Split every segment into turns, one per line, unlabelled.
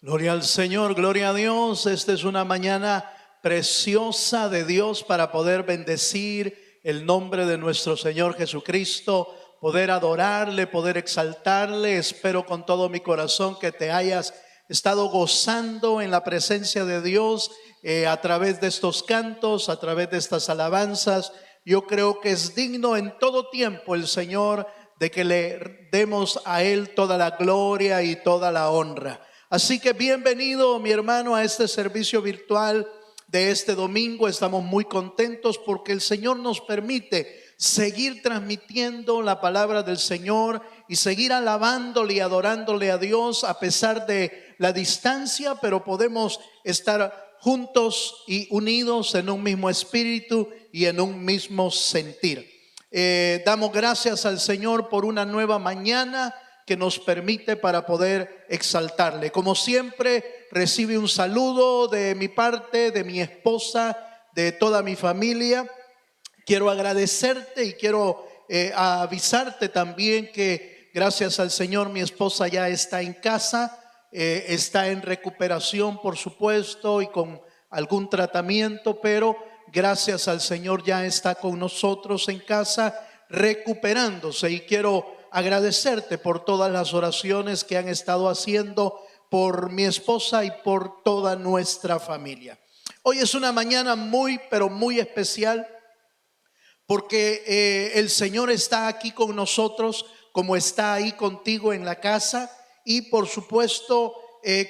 Gloria al Señor, gloria a Dios. Esta es una mañana preciosa de Dios para poder bendecir el nombre de nuestro Señor Jesucristo, poder adorarle, poder exaltarle. Espero con todo mi corazón que te hayas estado gozando en la presencia de Dios a través de estos cantos, a través de estas alabanzas. Yo creo que es digno en todo tiempo el Señor de que le demos a Él toda la gloria y toda la honra. Así que bienvenido, mi hermano, a este servicio virtual de este domingo. Estamos muy contentos porque el Señor nos permite seguir transmitiendo la palabra del Señor y seguir alabándole y adorándole a Dios a pesar de la distancia, pero podemos estar juntos y unidos en un mismo espíritu y en un mismo sentir. Damos gracias al Señor por una nueva mañana que nos permite para poder exaltarle. Como siempre, recibe un saludo de mi parte, de mi esposa, de toda mi familia. Quiero agradecerte y quiero avisarte también que gracias al Señor mi esposa ya está en casa, está en recuperación, por supuesto, y con algún tratamiento, pero gracias al Señor ya está con nosotros en casa recuperándose. Y quiero agradecerte por todas las oraciones que han estado haciendo por mi esposa y por toda nuestra familia. Hoy es una mañana muy, pero muy especial porque el Señor está aquí con nosotros, como está ahí contigo en la casa, y por supuesto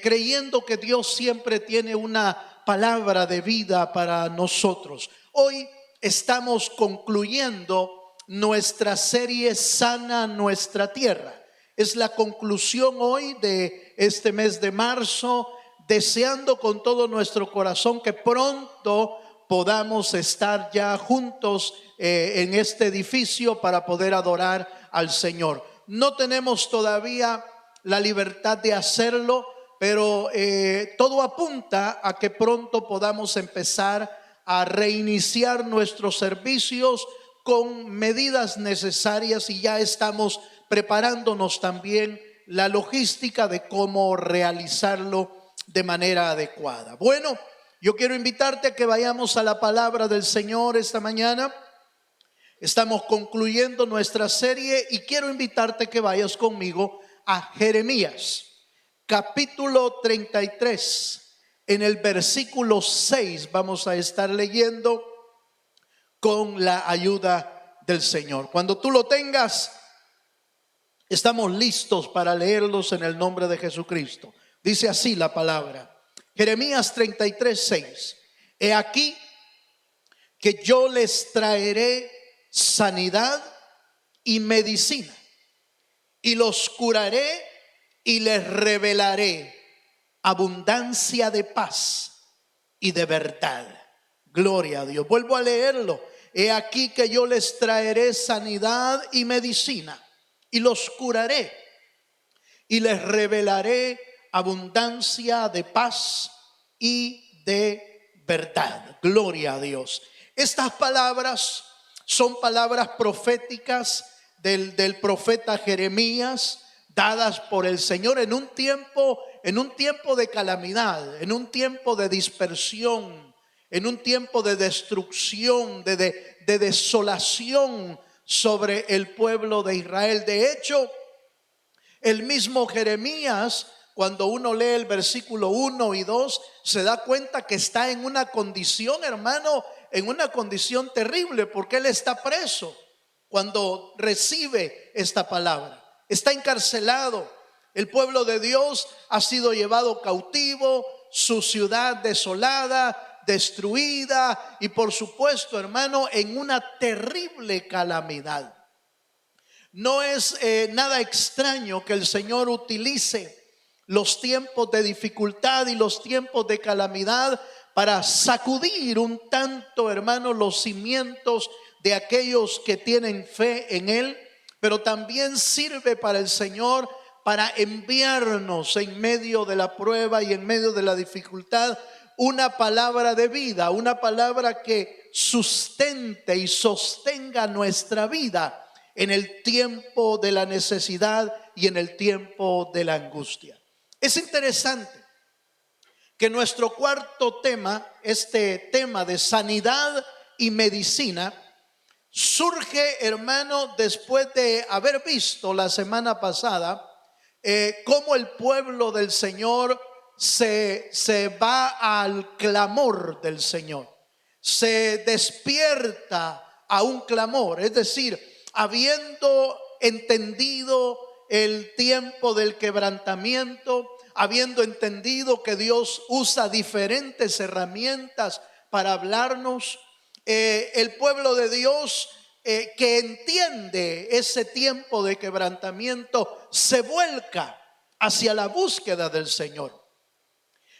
creyendo que Dios siempre tiene una palabra de vida para nosotros. Hoy estamos concluyendo nuestra serie Sana Nuestra Tierra. Es la conclusión hoy de este mes de marzo, deseando con todo nuestro corazón que pronto podamos estar ya juntos en este edificio para poder adorar al Señor. No tenemos todavía la libertad de hacerlo, pero todo apunta a que pronto podamos empezar a reiniciar nuestros servicios con medidas necesarias, y ya estamos preparándonos también la logística de cómo realizarlo de manera adecuada. Bueno, yo quiero invitarte a que vayamos a la palabra del Señor esta mañana. Estamos concluyendo nuestra serie y quiero invitarte a que vayas conmigo a Jeremías, capítulo 33. En el versículo 6 vamos a estar leyendo con la ayuda del Señor. Cuando tú lo tengas, estamos listos para leerlos en el nombre de Jesucristo. Dice así la palabra. Jeremías 33:6. He aquí que yo les traeré sanidad y medicina, y los curaré y les revelaré abundancia de paz y de verdad. Gloria a Dios. Vuelvo a leerlo. He aquí que yo les traeré sanidad y medicina, y los curaré y les revelaré abundancia de paz y de verdad. Gloria a Dios. Estas palabras son palabras proféticas del profeta Jeremías, dadas por el Señor en un tiempo de calamidad, en un tiempo de dispersión, en un tiempo de destrucción, de desolación sobre el pueblo de Israel. De hecho, el mismo Jeremías, cuando uno lee el versículo 1 y 2, se da cuenta que está en una condición, hermano, en una condición terrible, porque él está preso cuando recibe esta palabra. Está encarcelado. El pueblo de Dios ha sido llevado cautivo, su ciudad desolada, destruida, y por supuesto, hermano, en una terrible calamidad. No es nada extraño que el Señor utilice los tiempos de dificultad y los tiempos de calamidad para sacudir un tanto, hermano, los cimientos de aquellos que tienen fe en Él, pero también sirve para el Señor para enviarnos en medio de la prueba y en medio de la dificultad una palabra de vida, una palabra que sustente y sostenga nuestra vida en el tiempo de la necesidad y en el tiempo de la angustia. Es interesante que nuestro cuarto tema, este tema de sanidad y medicina, surge, hermano, después de haber visto la semana pasada cómo el pueblo del Señor se va al clamor del Señor, se despierta a un clamor, es decir, habiendo entendido el tiempo del quebrantamiento, habiendo entendido que Dios usa diferentes herramientas para hablarnos, el pueblo de Dios que entiende ese tiempo de quebrantamiento se vuelca hacia la búsqueda del Señor.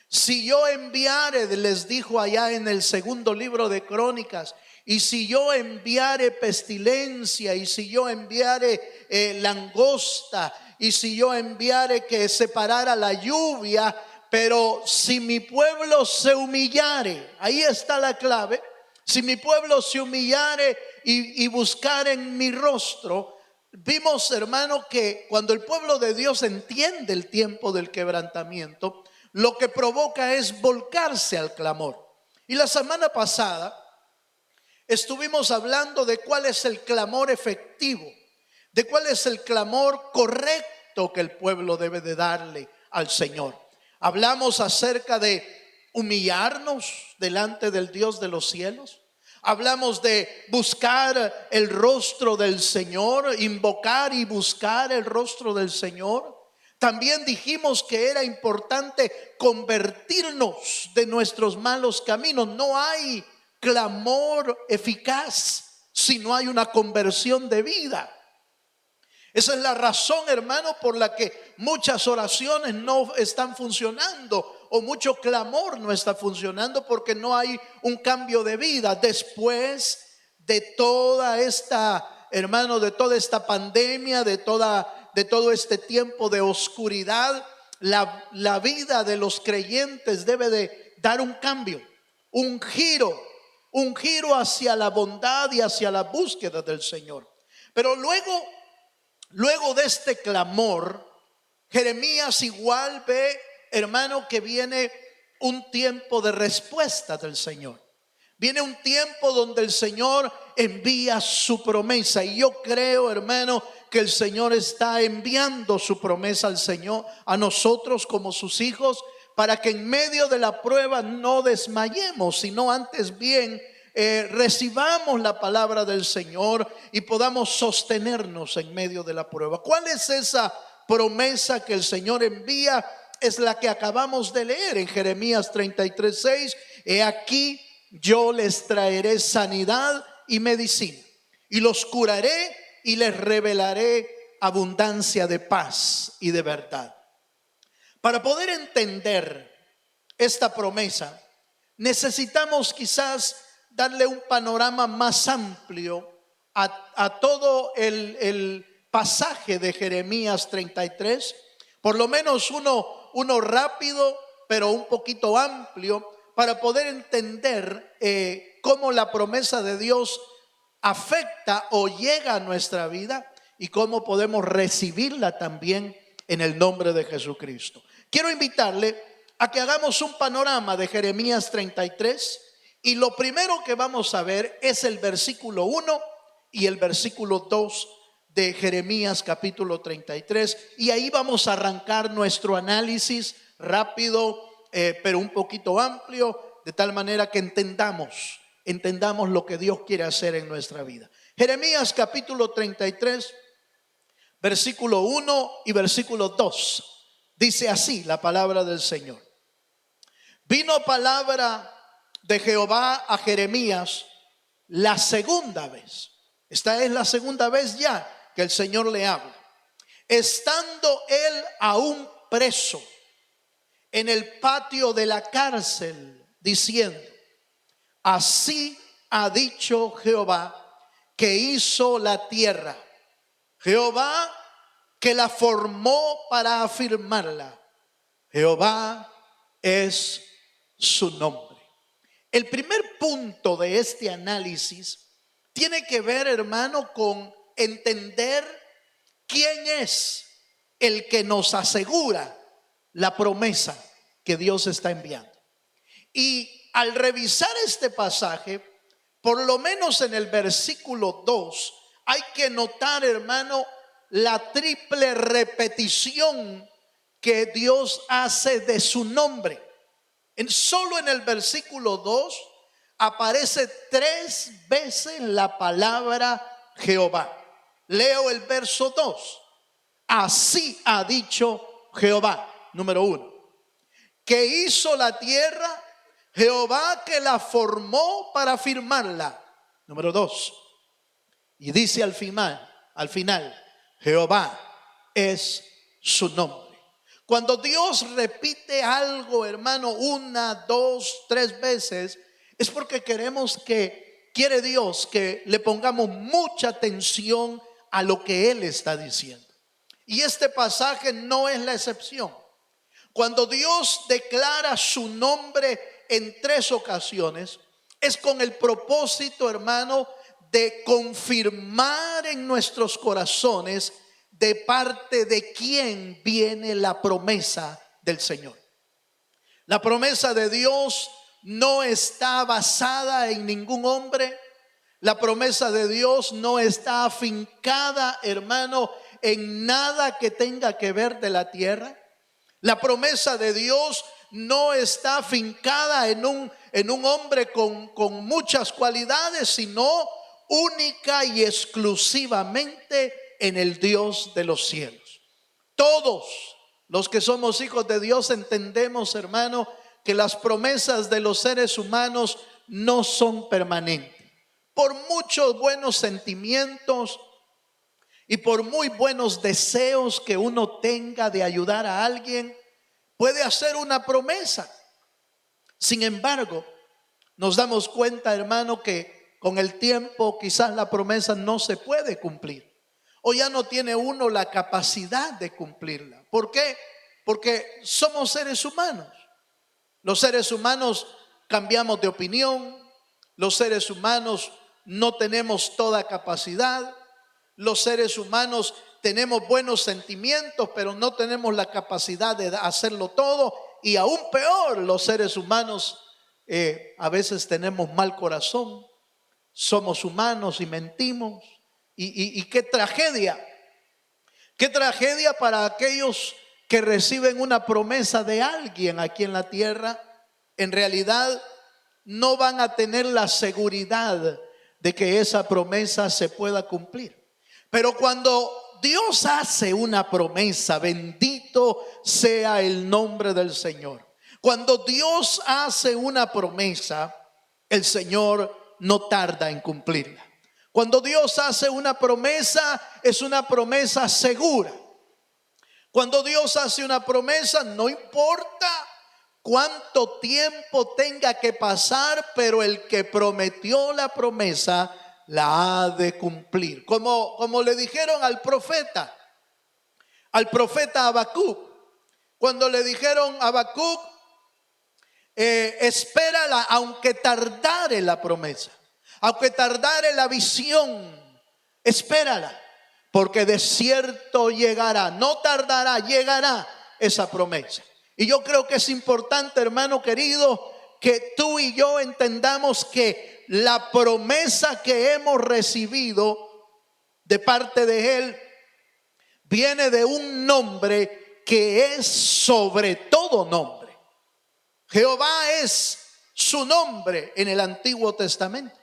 Si yo enviare, les dijo allá en el segundo libro de Crónicas, y si yo enviare pestilencia, y si yo enviare langosta, y si yo enviare que separara la lluvia, pero si mi pueblo se humillare, ahí está la clave, si mi pueblo se humillare y buscar en mi rostro. Vimos, hermano, que cuando el pueblo de Dios entiende el tiempo del quebrantamiento, lo que provoca es volcarse al clamor. Y la semana pasada estuvimos hablando de cuál es el clamor efectivo, de cuál es el clamor correcto que el pueblo debe de darle al Señor. Hablamos acerca de humillarnos delante del Dios de los cielos. Hablamos de buscar el rostro del Señor, invocar y buscar el rostro del Señor. También dijimos que era importante convertirnos de nuestros malos caminos. No hay clamor eficaz si no hay una conversión de vida. Esa es la razón, hermano, por la que muchas oraciones no están funcionando o mucho clamor no está funcionando, porque no hay un cambio de vida. Después de toda esta, hermano, de toda esta pandemia, de todo este tiempo de oscuridad, la vida de los creyentes debe de dar un cambio, un giro hacia la bondad y hacia la búsqueda del Señor. Pero luego de este clamor, Jeremías igual ve, hermano, que viene un tiempo de respuesta del Señor. Viene un tiempo donde el Señor envía su promesa. Y yo creo, hermano, que el Señor está enviando su promesa al Señor, a nosotros como sus hijos, para que en medio de la prueba no desmayemos, sino antes bien recibamos la palabra del Señor y podamos sostenernos en medio de la prueba. ¿Cuál es esa promesa que el Señor envía? Es la que acabamos de leer en Jeremías 33:6. He aquí, yo les traeré sanidad y medicina, y los curaré y les revelaré abundancia de paz y de verdad. Para poder entender esta promesa, necesitamos quizás darle un panorama más amplio a todo el pasaje de Jeremías 33, por lo menos uno rápido, pero un poquito amplio, para poder entender cómo la promesa de Dios afecta o llega a nuestra vida y cómo podemos recibirla también en el nombre de Jesucristo. Quiero invitarle a que hagamos un panorama de Jeremías 33 y lo primero que vamos a ver es el versículo 1 y el versículo 2 de Jeremías capítulo 33, y ahí vamos a arrancar nuestro análisis rápido, pero un poquito amplio, de tal manera que entendamos lo que Dios quiere hacer en nuestra vida. Jeremías capítulo 33, versículo 1 y versículo 2. Dice así la palabra del Señor. Vino palabra de Jehová a Jeremías la segunda vez. Esta es la segunda vez ya que el Señor le habla. Estando él aún preso en el patio de la cárcel, diciendo: así ha dicho Jehová, que hizo la tierra, Jehová que la formó para afirmarla, Jehová es su nombre. El primer punto de este análisis tiene que ver, hermano, con entender quién es el que nos asegura la promesa que Dios está enviando. Y al revisar este pasaje, por lo menos en el versículo 2, hay que notar, hermano, la triple repetición que Dios hace de su nombre. Solo en el versículo 2 aparece 3 veces la palabra Jehová. Leo el verso 2. Así ha dicho Jehová, número 1, que hizo la tierra, Jehová que la formó para firmarla, número 2. Y dice al final, Jehová es su nombre. Cuando Dios repite algo, hermano, 1, 2, 3 veces, es porque quiere Dios que le pongamos mucha atención a lo que Él está diciendo. Y este pasaje no es la excepción. Cuando Dios declara su nombre en 3 ocasiones, es con el propósito, hermano, de confirmar en nuestros corazones de parte de quién viene la promesa del Señor. La promesa de Dios no está basada en ningún hombre. La promesa de Dios no está afincada, hermano, en nada que tenga que ver de la tierra. La promesa de Dios no está afincada en un hombre con muchas cualidades, sino única y exclusivamente en el Dios de los cielos. Todos los que somos hijos de Dios entendemos, hermano, que las promesas de los seres humanos no son permanentes. Por muchos buenos sentimientos y por muy buenos deseos que uno tenga de ayudar a alguien, puede hacer una promesa. Sin embargo, nos damos cuenta, hermano, que con el tiempo quizás la promesa no se puede cumplir, o ya no tiene uno la capacidad de cumplirla. ¿Por qué? Porque somos seres humanos. Los seres humanos cambiamos de opinión. Los seres humanos no tenemos toda capacidad. Los seres humanos tenemos buenos sentimientos, pero no tenemos la capacidad de hacerlo todo. Y aún peor, los seres humanos a veces tenemos mal corazón. Somos humanos y mentimos. Y qué tragedia. Qué tragedia para aquellos que reciben una promesa de alguien aquí en la tierra. En realidad no van a tener la seguridad de que esa promesa se pueda cumplir. Pero cuando Dios hace una promesa, bendito sea el nombre del Señor. Cuando Dios hace una promesa, el Señor no tarda en cumplirla. Cuando Dios hace una promesa, es una promesa segura. Cuando Dios hace una promesa, no importa cuánto tiempo tenga que pasar, pero el que prometió la promesa la ha de cumplir. Como le dijeron al profeta Habacuc, cuando le dijeron a Habacuc, espérala aunque tardare la promesa, aunque tardare la visión, espérala, porque de cierto llegará, no tardará, llegará esa promesa. Y yo creo que es importante, hermano querido, que tú y yo entendamos que la promesa que hemos recibido de parte de Él viene de un nombre que es sobre todo nombre. Jehová es su nombre en el Antiguo Testamento.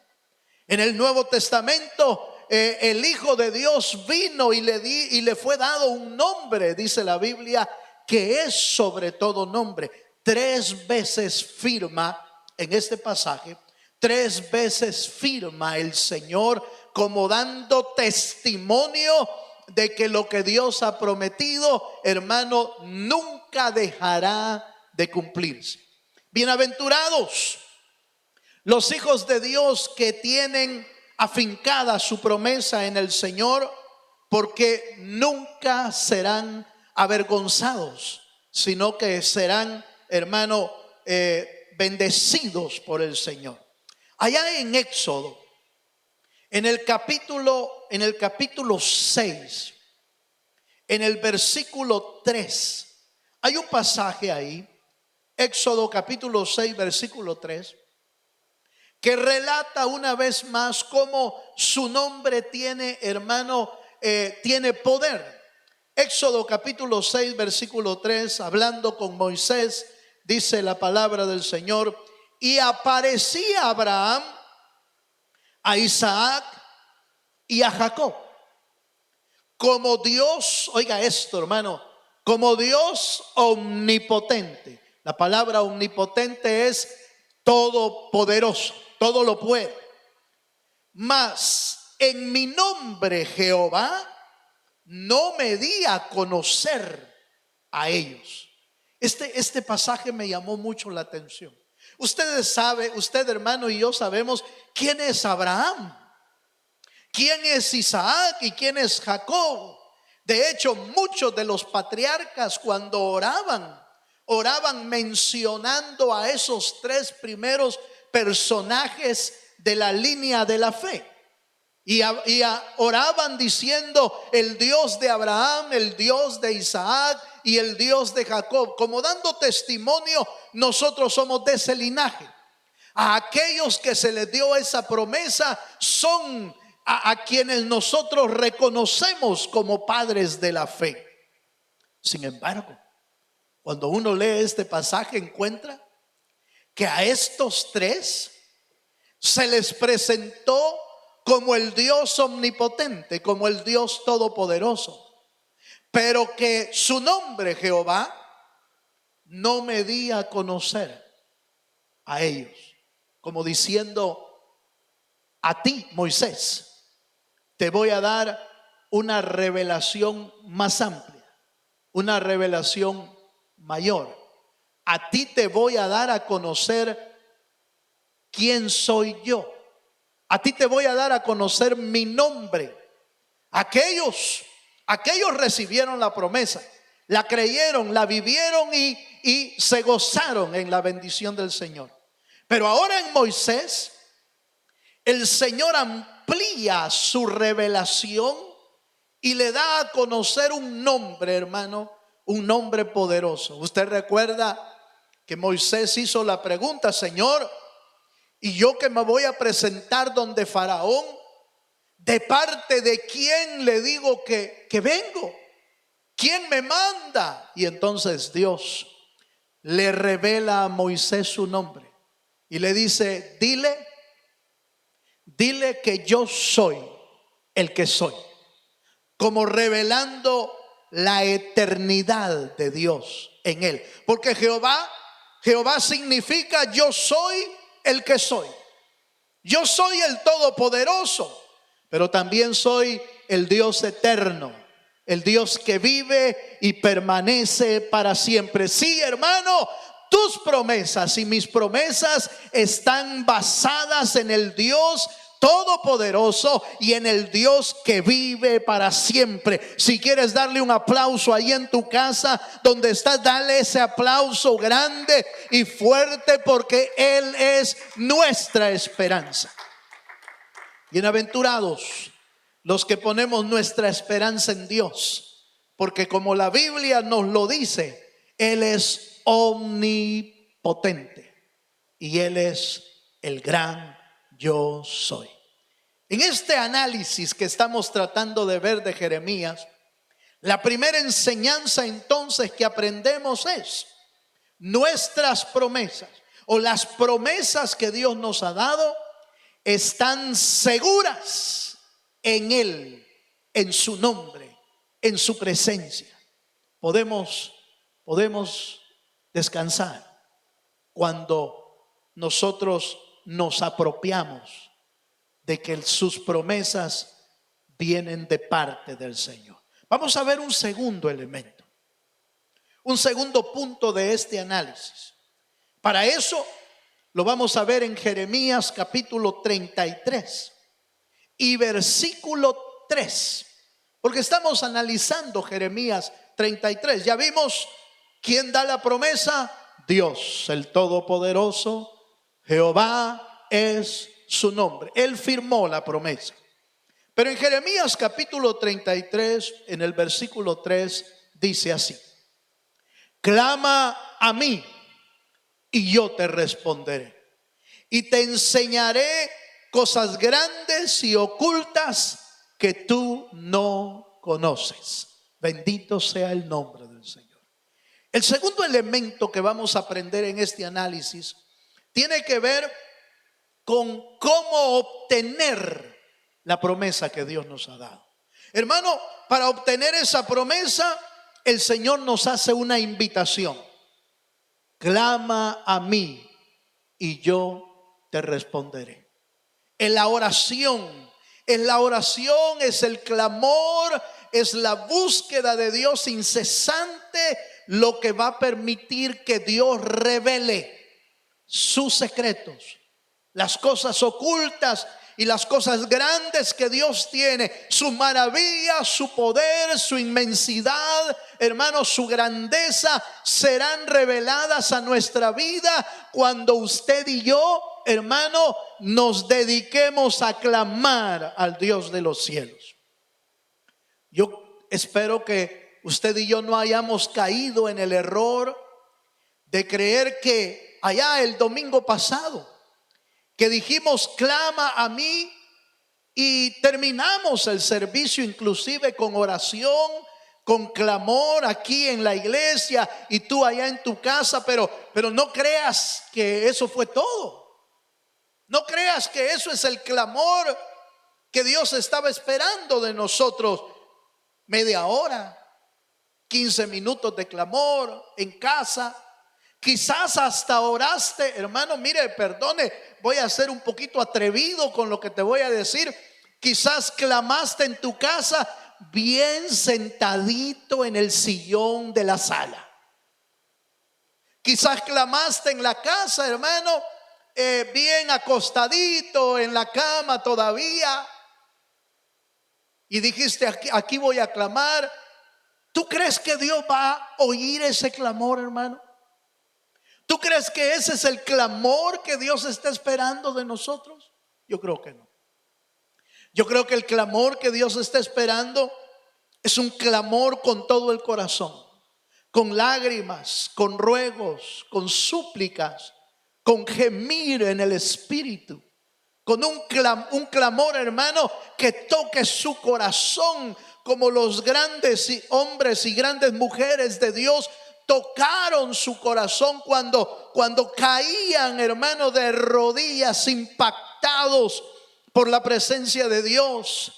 En el Nuevo Testamento el Hijo de Dios vino y le fue dado un nombre, dice la Biblia, que es sobre todo nombre. 3 veces firma en este pasaje, 3 veces firma el Señor como dando testimonio de que lo que Dios ha prometido, hermano, nunca dejará de cumplirse. Bienaventurados los hijos de Dios que tienen afincada su promesa en el Señor, porque nunca serán avergonzados, sino que serán, hermano, bendecidos por el Señor. Allá en Éxodo, en el capítulo 6, en el versículo 3, hay un pasaje ahí Éxodo capítulo 6, versículo 3, que relata una vez más cómo su nombre tiene, hermano, tiene poder. Éxodo capítulo 6, versículo 3, hablando con Moisés, dice la palabra del Señor: y aparecía a Abraham, a Isaac y a Jacob como Dios, oiga esto, hermano, como Dios omnipotente. La palabra omnipotente es todopoderoso, todo lo puede. Mas en mi nombre, Jehová, no me di a conocer a ellos. Este pasaje me llamó mucho la atención. Ustedes saben, usted hermano y yo sabemos quién es Abraham, quién es Isaac y quién es Jacob. De hecho, muchos de los patriarcas cuando oraban mencionando a esos tres primeros personajes de la línea de la fe. Oraban diciendo: el Dios de Abraham, el Dios de Isaac y el Dios de Jacob, como dando testimonio, nosotros somos de ese linaje. A aquellos que se les dio esa promesa son a quienes nosotros reconocemos como padres de la fe. Sin embargo, cuando uno lee este pasaje, encuentra que a estos tres se les presentó como el Dios omnipotente, como el Dios todopoderoso, pero que su nombre, Jehová, no me di a conocer a ellos, como diciendo: a ti, Moisés, te voy a dar una revelación más amplia, una revelación mayor. A ti te voy a dar a conocer quién soy yo. A ti te voy a dar a conocer mi nombre. Aquellos recibieron la promesa, la creyeron, la vivieron y se gozaron en la bendición del Señor. Pero ahora en Moisés, el Señor amplía su revelación y le da a conocer un nombre, hermano, un nombre poderoso. Usted recuerda que Moisés hizo la pregunta: Señor, ¿y yo que me voy a presentar donde Faraón? ¿De parte de quién le digo que vengo? ¿Quién me manda? Y entonces Dios le revela a Moisés su nombre y le dice: dile que yo soy el que soy, como revelando la eternidad de Dios en él. Porque Jehová significa yo soy el que soy. Yo soy el todopoderoso, pero también soy el Dios eterno, el Dios que vive y permanece para siempre. Sí, hermano, tus promesas y mis promesas están basadas en el Dios todopoderoso y en el Dios que vive para siempre. Si quieres darle un aplauso ahí en tu casa donde estás, dale ese aplauso grande y fuerte, porque Él es nuestra esperanza. Bienaventurados los que ponemos nuestra esperanza en Dios, porque como la Biblia nos lo dice, Él es omnipotente y Él es el gran yo soy. En este análisis que estamos tratando de ver de Jeremías, la primera enseñanza entonces que aprendemos es: nuestras promesas o las promesas que Dios nos ha dado están seguras en Él, en su nombre, en su presencia. Podemos descansar cuando nosotros nos apropiamos de que sus promesas vienen de parte del Señor. Vamos a ver un segundo elemento, un segundo punto de este análisis. Para eso lo vamos a ver en Jeremías capítulo 33 y versículo 3, porque estamos analizando Jeremías 33. Ya vimos quién da la promesa: Dios, el Todopoderoso. Jehová es su nombre. Él firmó la promesa. Pero en Jeremías capítulo 33, en el versículo 3, dice así: clama a mí y yo te responderé. Y te enseñaré cosas grandes y ocultas que tú no conoces. Bendito sea el nombre del Señor. El segundo elemento que vamos a aprender en este análisis tiene que ver con cómo obtener la promesa que Dios nos ha dado. Hermano, para obtener esa promesa, el Señor nos hace una invitación. Clama a mí y yo te responderé. En la oración, es el clamor, es la búsqueda de Dios incesante lo que va a permitir que Dios revele sus secretos, las cosas ocultas y las cosas grandes que Dios tiene, su maravilla, su poder, su inmensidad, hermanos, su grandeza serán reveladas a nuestra vida cuando usted y yo, hermano, nos dediquemos a clamar al Dios de los cielos. Yo espero que usted y yo no hayamos caído en el error de creer que allá el domingo pasado que dijimos clama a mí y terminamos el servicio inclusive con oración, con clamor aquí en la iglesia y tú allá en tu casa, pero no creas que eso fue todo. No creas que eso es el clamor que Dios estaba esperando de nosotros. Media hora, 15 minutos de clamor en casa. Quizás hasta oraste, hermano, mire, perdone, voy a ser un poquito atrevido con lo que te voy a decir. Quizás clamaste en tu casa bien sentadito en el sillón de la sala. Quizás clamaste en la casa, hermano, bien acostadito en la cama todavía. Y dijiste, aquí voy a clamar. ¿Tú crees que Dios va a oír ese clamor, hermano? ¿Tú crees que ese es el clamor que Dios está esperando de nosotros? Yo creo que no. Yo creo que el clamor que Dios está esperando es un clamor con todo el corazón, con lágrimas, con ruegos, con súplicas, con gemir en el espíritu, con un clamor, hermano, que toque su corazón, como los grandes hombres y grandes mujeres de Dios tocaron su corazón cuando caían, hermano, de rodillas, impactados por la presencia de Dios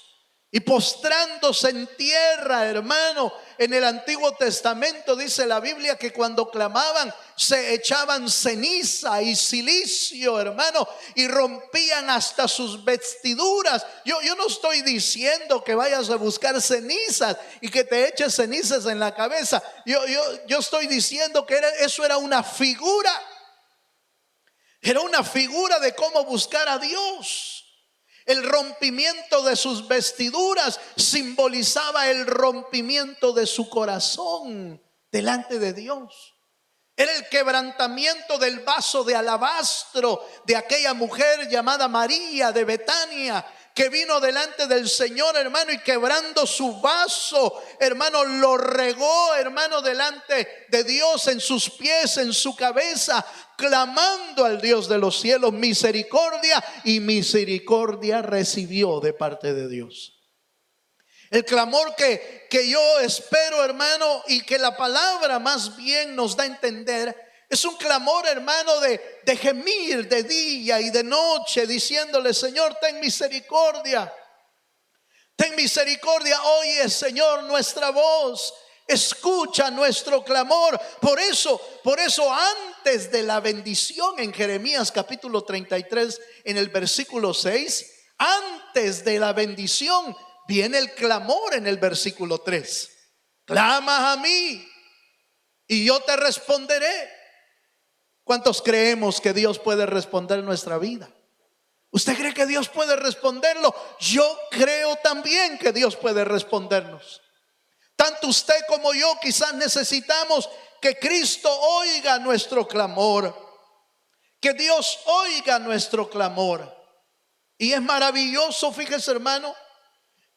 y postrándose en tierra, hermano. En el Antiguo Testamento dice la Biblia que cuando clamaban se echaban ceniza y silicio, hermano, y rompían hasta sus vestiduras. Yo no estoy diciendo que vayas a buscar cenizas y que te eches cenizas en la cabeza. Yo estoy diciendo que eso era una figura. Era una figura de cómo buscar a Dios. El rompimiento de sus vestiduras simbolizaba el rompimiento de su corazón delante de Dios. Era el quebrantamiento del vaso de alabastro de aquella mujer llamada María de Betania, que vino delante del Señor, hermano, y quebrando su vaso, hermano, lo regó, hermano, delante de Dios, en sus pies, en su cabeza, clamando al Dios de los cielos misericordia, y misericordia recibió de parte de Dios. El clamor que yo espero, hermano, y que la palabra más bien nos da a entender, es un clamor, hermano, de gemir de día y de noche, diciéndole: Señor, ten misericordia. Ten misericordia, oye, Señor, nuestra voz. Escucha nuestro clamor. Por eso antes de la bendición, en Jeremías capítulo 33, en el versículo 6, antes de la bendición viene el clamor en el versículo 3. Clama a mí y yo te responderé. ¿Cuántos creemos que Dios puede responder nuestra vida? ¿Usted cree que Dios puede responderlo? Yo creo también que Dios puede respondernos. Tanto usted como yo quizás necesitamos que Cristo oiga nuestro clamor, que Dios oiga nuestro clamor. Y es maravilloso, fíjese, hermano,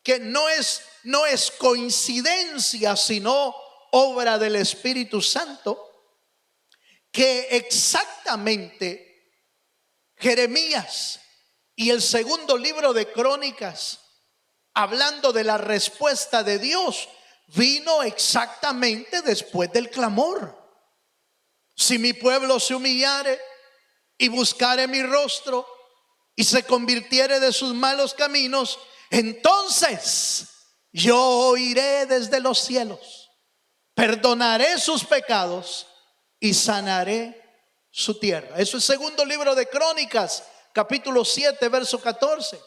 que no es coincidencia, sino obra del Espíritu Santo, que exactamente Jeremías y el segundo libro de Crónicas, hablando de la respuesta de Dios, vino exactamente después del clamor. Si mi pueblo se humillare y buscare mi rostro y se convirtiere de sus malos caminos, entonces yo oiré desde los cielos, perdonaré sus pecados y sanaré su tierra. Eso es segundo libro de Crónicas, capítulo 7, verso 14.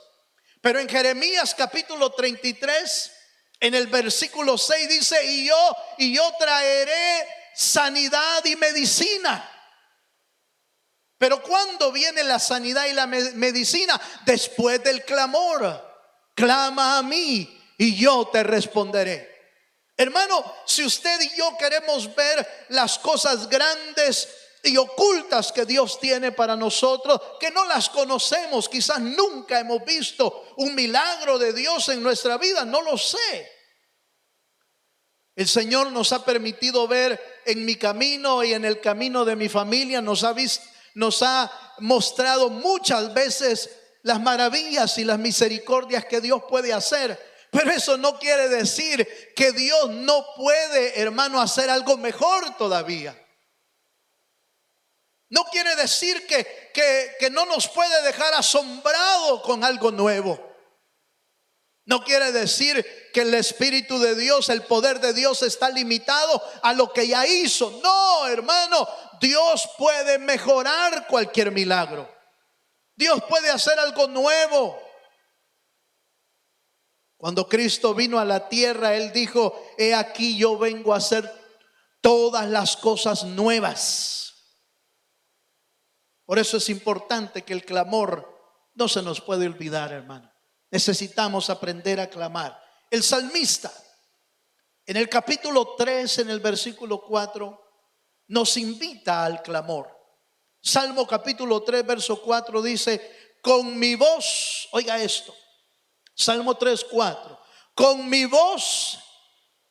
Pero en Jeremías capítulo 33, en el versículo 6 dice: y yo traeré sanidad y medicina. Pero ¿cuándo viene la sanidad y la medicina? Después del clamor. Clama a mí y yo te responderé. Hermano, si usted y yo queremos ver las cosas grandes y ocultas que Dios tiene para nosotros, que no las conocemos, quizás nunca hemos visto un milagro de Dios en nuestra vida, no lo sé. El Señor nos ha permitido ver en mi camino y en el camino de mi familia, nos ha mostrado muchas veces las maravillas y las misericordias que Dios puede hacer. Pero eso no quiere decir que Dios no puede, hermano, hacer algo mejor todavía. No quiere decir que no nos puede dejar asombrado con algo nuevo. No quiere decir que el Espíritu de Dios, el poder de Dios está limitado a lo que ya hizo. No, hermano, Dios puede mejorar cualquier milagro. Dios puede hacer algo nuevo. Cuando Cristo vino a la tierra, Él dijo: he aquí yo vengo a hacer todas las cosas nuevas. Por eso es importante que el clamor no se nos puede olvidar, hermano. Necesitamos aprender a clamar. El salmista, en el capítulo 3, en el versículo 4, nos invita al clamor. Salmo capítulo 3, verso 4 dice: con mi voz, oiga esto, Salmo 3, 4, con mi voz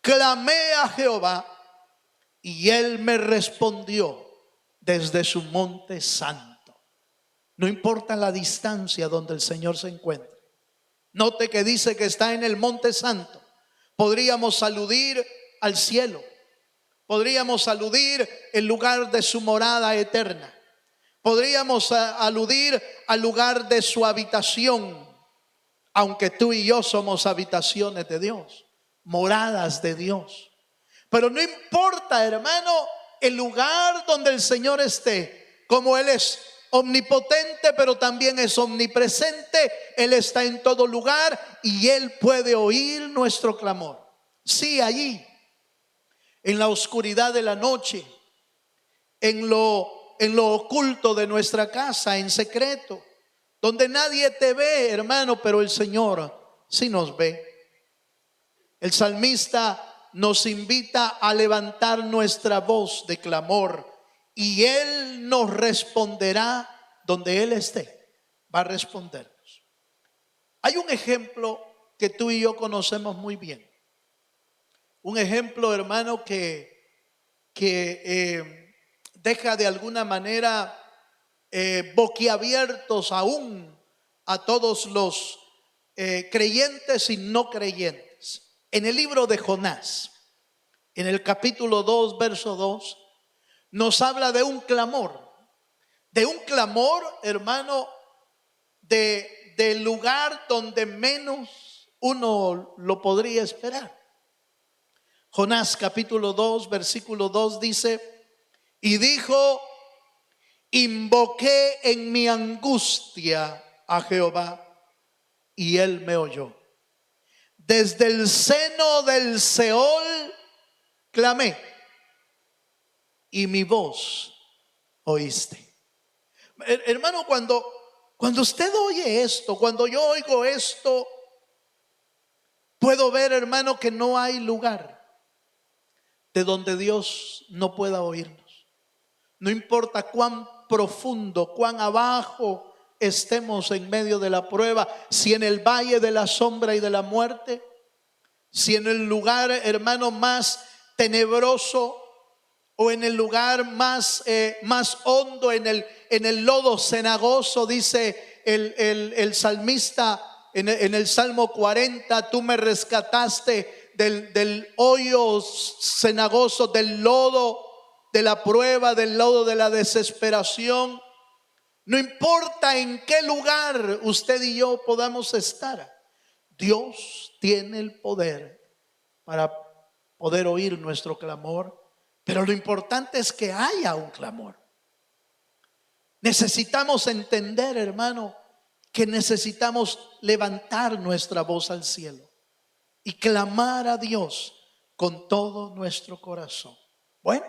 clamé a Jehová y Él me respondió desde su monte santo. No importa la distancia donde el Señor se encuentre. Note que dice que está en el monte santo. Podríamos aludir al cielo. Podríamos aludir el lugar de su morada eterna. Podríamos aludir al lugar de su habitación. Aunque tú y yo somos habitaciones de Dios, moradas de Dios. Pero no importa, hermano, el lugar donde el Señor esté, como Él es omnipotente, pero también es omnipresente. Él está en todo lugar y Él puede oír nuestro clamor. Sí, allí, en la oscuridad de la noche, en lo oculto de nuestra casa, en secreto, donde nadie te ve, hermano, pero el Señor sí nos ve. El salmista nos invita a levantar nuestra voz de clamor y Él nos responderá donde Él esté. Va a respondernos. Hay un ejemplo que tú y yo conocemos muy bien. Un ejemplo, hermano, que deja de alguna manera boquiabiertos aún a todos los creyentes y no creyentes. En el libro de Jonás, en el capítulo 2, verso 2, nos habla de un clamor, hermano, del lugar donde menos uno lo podría esperar. Jonás capítulo 2, versículo 2 dice: y dijo: invoqué en mi angustia a Jehová y Él me oyó. Desde el seno del Seol clamé y mi voz oíste. Hermano, cuando usted oye esto, cuando yo oigo esto, puedo ver, hermano, que no hay lugar de donde Dios no pueda oírnos. No importa cuán profundo, cuán abajo estemos en medio de la prueba, si en el valle de la sombra y de la muerte, si en el lugar, hermano, más tenebroso, o en el lugar más hondo, en el lodo cenagoso, dice el salmista en el Salmo 40, tú me rescataste del hoyo cenagoso, del lodo de la prueba, del lodo de la desesperación. No importa en qué lugar usted y yo podamos estar, Dios tiene el poder para poder oír nuestro clamor. Pero lo importante es que haya un clamor. Necesitamos entender, hermano, que necesitamos levantar nuestra voz al cielo y clamar a Dios con todo nuestro corazón. Bueno,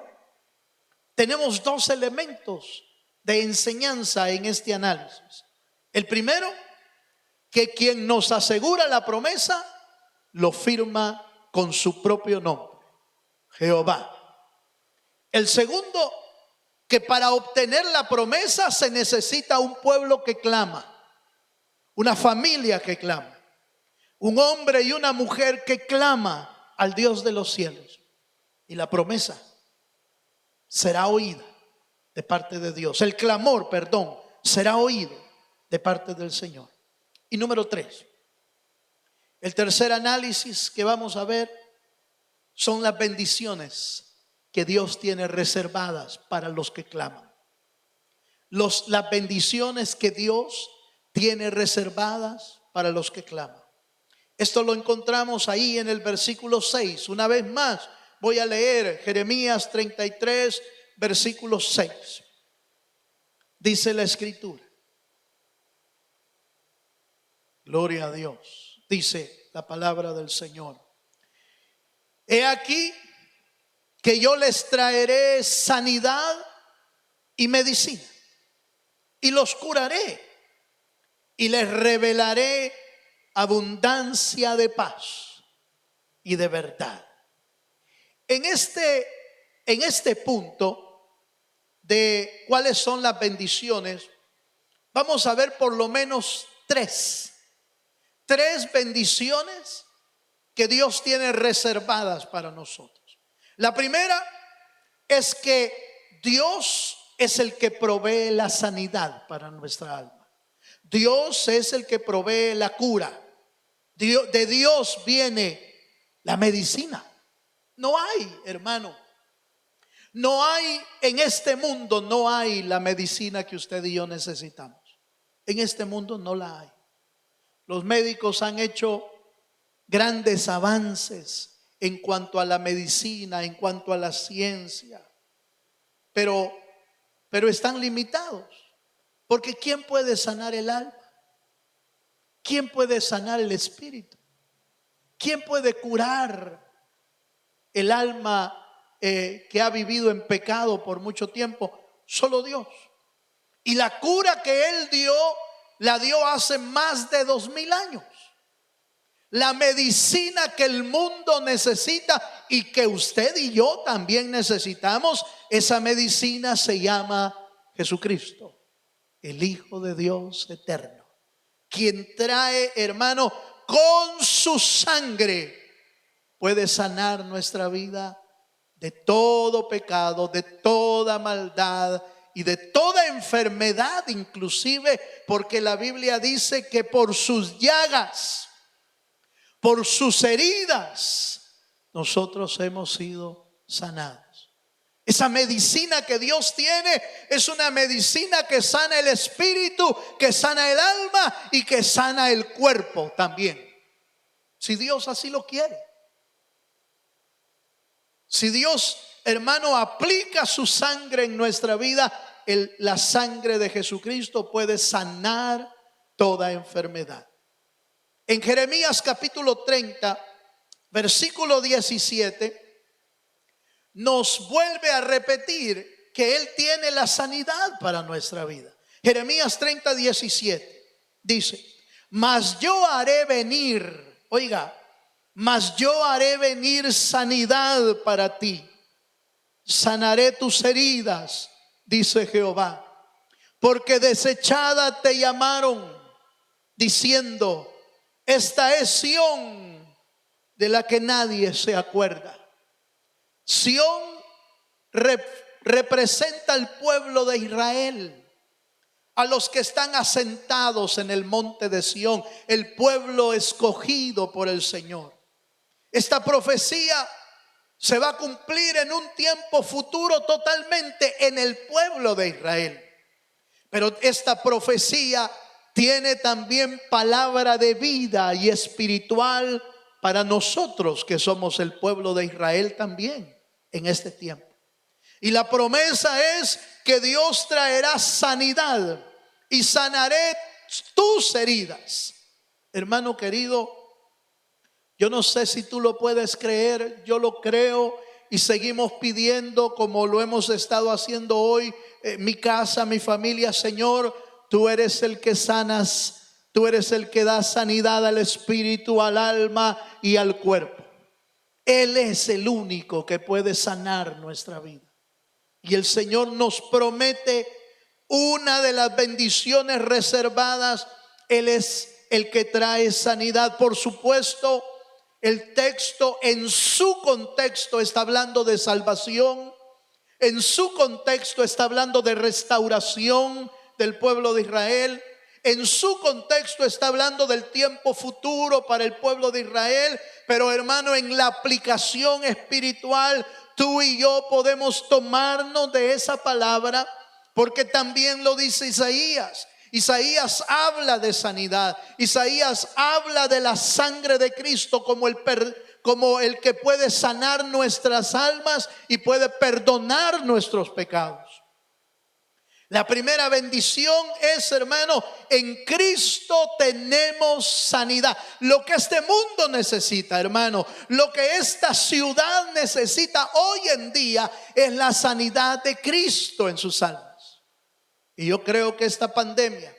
tenemos dos elementos de enseñanza en este análisis. El primero, que quien nos asegura la promesa lo firma con su propio nombre, Jehová. El segundo, que para obtener la promesa se necesita un pueblo que clama, una familia que clama, un hombre y una mujer que clama al Dios de los cielos. Y la promesa será oída de parte de Dios. El clamor, perdón, será oído de parte del Señor. Y número 3, el tercer análisis que vamos a ver son las bendiciones que Dios tiene reservadas para los que claman. Las bendiciones que Dios tiene reservadas para los que claman. Esto lo encontramos ahí en el versículo 6. Una vez más voy a leer Jeremías 33, versículo 6. Dice la escritura. Gloria a Dios. Dice la palabra del Señor. He aquí que yo les traeré sanidad y medicina, y los curaré, y les revelaré abundancia de paz y de verdad. En este punto de cuáles son las bendiciones, vamos a ver por lo menos tres bendiciones que Dios tiene reservadas para nosotros. La primera es que Dios es el que provee la sanidad para nuestra alma. Dios es el que provee la cura. De Dios viene la medicina. No hay, hermano, no hay en este mundo, no hay la medicina que usted y yo necesitamos. En este mundo no la hay. Los médicos han hecho grandes avances en cuanto a la medicina, en cuanto a la ciencia, pero están limitados, porque ¿quién puede sanar el alma? ¿Quién puede sanar el espíritu? ¿Quién puede curar el alma que ha vivido en pecado por mucho tiempo? Solo Dios. Y la cura que Él dio, la dio hace más de 2000 años. La medicina que el mundo necesita y que usted y yo también necesitamos, esa medicina se llama Jesucristo, el Hijo de Dios eterno, quien trae, hermano, con su sangre puede sanar nuestra vida de todo pecado, de toda maldad y de toda enfermedad, inclusive porque la Biblia dice que por sus llagas, por sus heridas, nosotros hemos sido sanados. Esa medicina que Dios tiene es una medicina que sana el espíritu, que sana el alma y que sana el cuerpo también. Si Dios así lo quiere. Si Dios, hermano, aplica su sangre en nuestra vida, la sangre de Jesucristo puede sanar toda enfermedad. En Jeremías capítulo 30, versículo 17, nos vuelve a repetir que Él tiene la sanidad para nuestra vida. Jeremías 30, 17 dice: mas yo haré venir, oiga, mas yo haré venir sanidad para ti. Sanaré tus heridas, dice Jehová, porque desechada te llamaron, diciendo: esta es Sión, de la que nadie se acuerda. Sión representa al pueblo de Israel, a los que están asentados en el monte de Sión, el pueblo escogido por el Señor. Esta profecía se va a cumplir en un tiempo futuro totalmente en el pueblo de Israel. Pero esta profecía tiene también palabra de vida y espiritual para nosotros que somos el pueblo de Israel también en este tiempo. Y la promesa es que Dios traerá sanidad y sanaré tus heridas. Hermano querido, yo no sé si tú lo puedes creer, yo lo creo y seguimos pidiendo como lo hemos estado haciendo hoy, mi casa, mi familia. Señor, tú eres el que sanas, tú eres el que da sanidad al espíritu, al alma y al cuerpo. Él es el único que puede sanar nuestra vida. Y el Señor nos promete una de las bendiciones reservadas. Él es el que trae sanidad. Por supuesto, el texto en su contexto está hablando de salvación. En su contexto está hablando de restauración del pueblo de Israel. En su contexto está hablando del tiempo futuro para el pueblo de Israel. Pero hermano, en la aplicación espiritual, tú y yo podemos tomarnos de esa palabra, porque también lo dice Isaías. Isaías habla de sanidad. Isaías habla de la sangre de Cristo como el que puede sanar nuestras almas y puede perdonar nuestros pecados. La primera bendición es, hermano, en Cristo tenemos sanidad. Lo que este mundo necesita, hermano, lo que esta ciudad necesita hoy en día es la sanidad de Cristo en sus almas. Y yo creo que esta pandemia,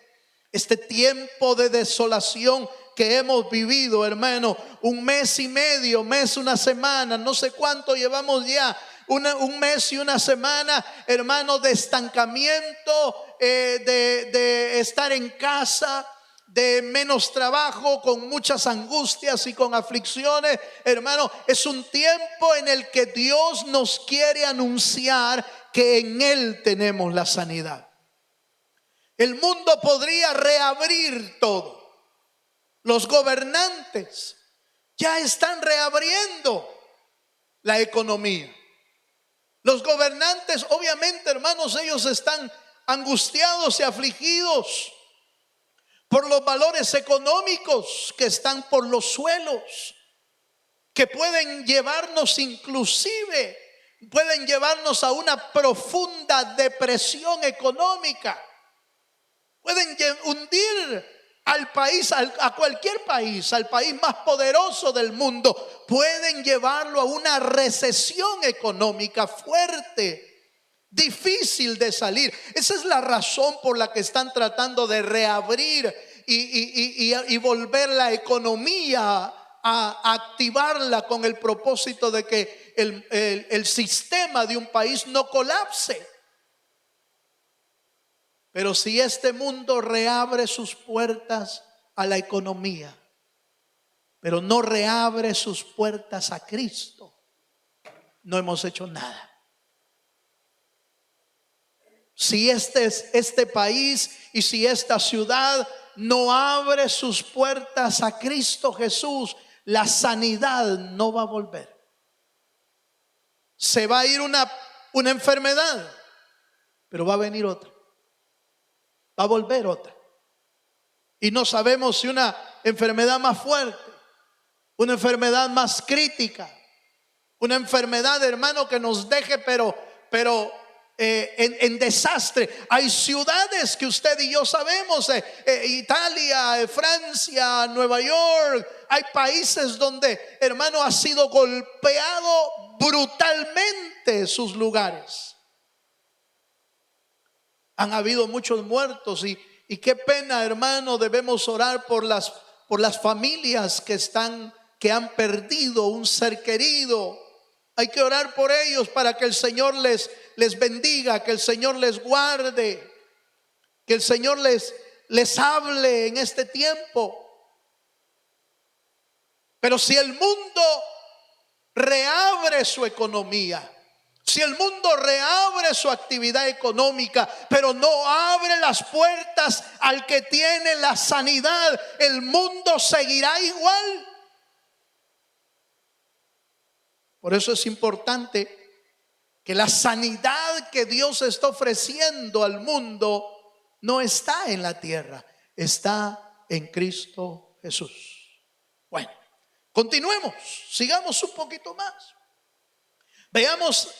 este tiempo de desolación que hemos vivido, hermano, un mes y medio, una semana, no sé cuánto llevamos ya, un mes y una semana, hermano, de estancamiento, de estar en casa, de menos trabajo, con muchas angustias y con aflicciones. Hermano, es un tiempo en el que Dios nos quiere anunciar que en Él tenemos la sanidad. El mundo podría reabrir todo. Los gobernantes ya están reabriendo la economía. Los gobernantes, obviamente, hermanos, ellos están angustiados y afligidos por los valores económicos que están por los suelos, que pueden llevarnos inclusive, pueden llevarnos a una profunda depresión económica. Pueden hundir al país, a cualquier país, al país más poderoso del mundo. Pueden llevarlo a una recesión económica fuerte, difícil de salir. Esa es la razón por la que están tratando de reabrir y volver la economía a activarla con el propósito de que el sistema de un país no colapse. Pero si este mundo reabre sus puertas a la economía, pero no reabre sus puertas a Cristo, no hemos hecho nada. Si este país y si esta ciudad no abre sus puertas a Cristo Jesús, la sanidad no va a volver. Se va a ir una enfermedad, pero va a venir otra. Va a volver otra. Y no sabemos si una enfermedad más fuerte, una enfermedad más crítica, una enfermedad, hermano, que nos deje pero en desastre. Hay ciudades que usted y yo sabemos, Italia, Francia, Nueva York. Hay países donde, hermano, ha sido golpeado brutalmente sus lugares. Han habido muchos muertos y qué pena, hermano. Debemos orar por las familias que han perdido un ser querido. Hay que orar por ellos para que el Señor les bendiga, que el Señor les guarde, que el Señor les hable en este tiempo. Pero si el mundo reabre su economía, Si el mundo reabre su actividad económica, pero no abre las puertas al que tiene la sanidad, el mundo seguirá igual. Por eso es importante que la sanidad que Dios está ofreciendo al mundo no está en la tierra, está en Cristo Jesús. Bueno, continuemos, sigamos un poquito más. Veamos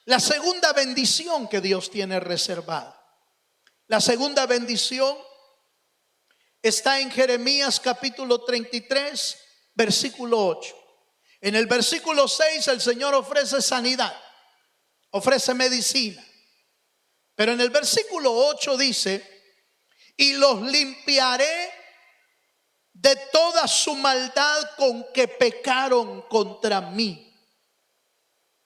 la segunda bendición que Dios tiene reservada. La segunda bendición está en Jeremías capítulo 33, versículo 8. En el versículo 6 el Señor ofrece sanidad, ofrece medicina. Pero en el versículo 8 dice: y los limpiaré de toda su maldad con que pecaron contra mí,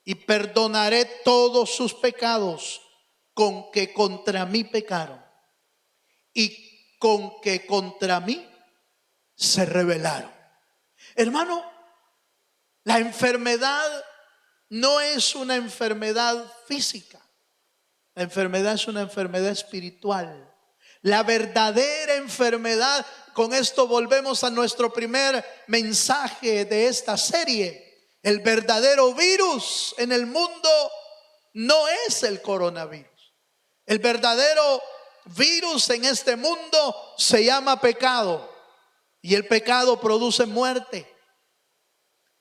y perdonaré todos sus pecados con que contra mí pecaron y con que contra mí se rebelaron. Hermano, la enfermedad no es una enfermedad física. La enfermedad es una enfermedad espiritual. La verdadera enfermedad, con esto volvemos a nuestro primer mensaje de esta serie. El verdadero virus en el mundo no es el coronavirus. El verdadero virus en este mundo se llama pecado. Y el pecado produce muerte.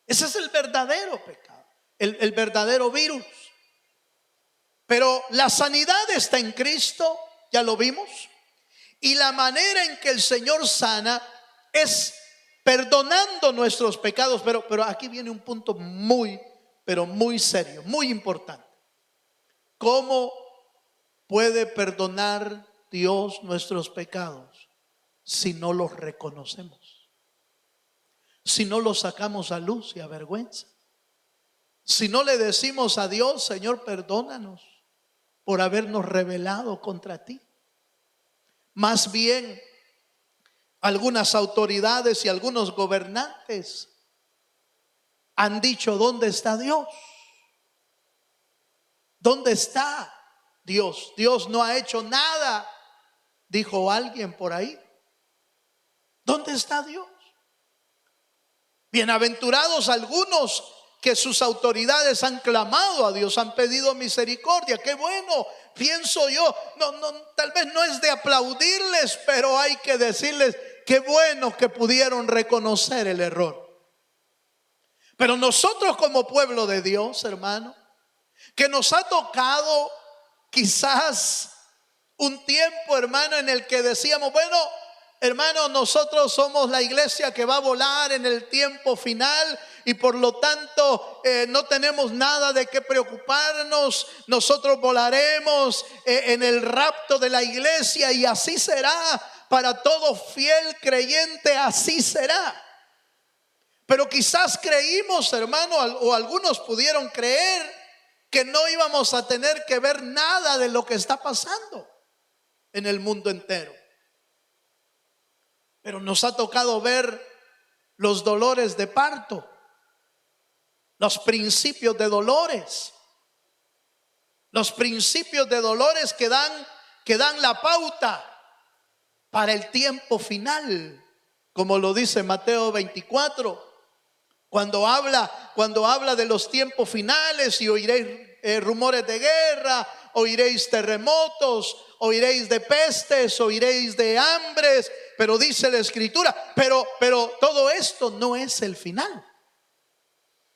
Ese es el verdadero pecado, el verdadero virus. Pero la sanidad está en Cristo, ya lo vimos. Y la manera en que el Señor sana es perdonando nuestros pecados. Pero aquí viene un punto muy, pero muy serio, muy importante. ¿Cómo puede perdonar Dios nuestros pecados si no los reconocemos? Si no los sacamos a luz y a vergüenza. Si no le decimos a Dios: Señor, perdónanos por habernos rebelado contra ti. Más bien, algunas autoridades y algunos gobernantes han dicho: ¿dónde está Dios? ¿Dónde está Dios? Dios no ha hecho nada, dijo alguien por ahí. ¿Dónde está Dios? Bienaventurados algunos que sus autoridades han clamado a Dios, han pedido misericordia. Qué bueno, pienso yo. Tal vez no es de aplaudirles, pero hay que decirles qué bueno que pudieron reconocer el error. Pero nosotros como pueblo de Dios, hermano, que nos ha tocado quizás un tiempo, hermano, en el que decíamos: bueno, hermano, nosotros somos la iglesia que va a volar en el tiempo final y por lo tanto no tenemos nada de qué preocuparnos. Nosotros volaremos en el rapto de la iglesia y así será para todo fiel creyente, así será. Pero quizás creímos, hermano, o algunos pudieron creer que no íbamos a tener que ver nada de lo que está pasando en el mundo entero. Pero nos ha tocado ver los dolores de parto, los principios de dolores, que dan la pauta para el tiempo final, como lo dice Mateo 24, cuando habla de los tiempos finales: y oiréis rumores de guerra, oiréis terremotos, oiréis de pestes, oiréis de hambres. Pero dice la Escritura, pero todo esto no es el final.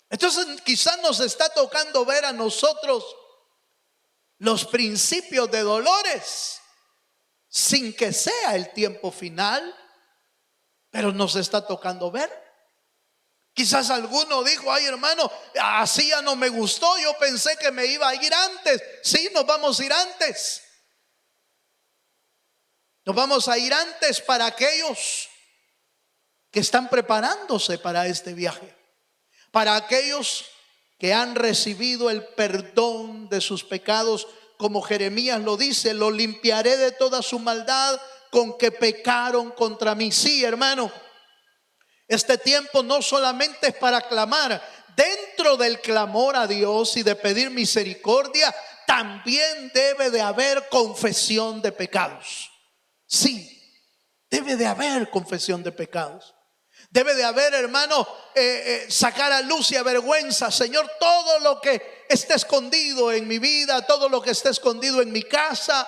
Entonces quizás nos está tocando ver a nosotros los principios de dolores sin que sea el tiempo final, pero nos está tocando ver. Quizás alguno dijo: ay, hermano, así ya no me gustó, yo pensé que me iba a ir antes. Sí, nos vamos a ir antes. Nos vamos a ir antes para aquellos que están preparándose para este viaje, para aquellos que han recibido el perdón de sus pecados, como Jeremías lo dice: lo limpiaré de toda su maldad con que pecaron contra mí. Sí, hermano, este tiempo no solamente es para clamar: dentro del clamor a Dios y de pedir misericordia, también debe de haber confesión de pecados. Sí, debe de haber confesión de pecados. Debe de haber, hermano, sacar a luz y a vergüenza, Señor, todo lo que esté escondido en mi vida, todo lo que esté escondido en mi casa,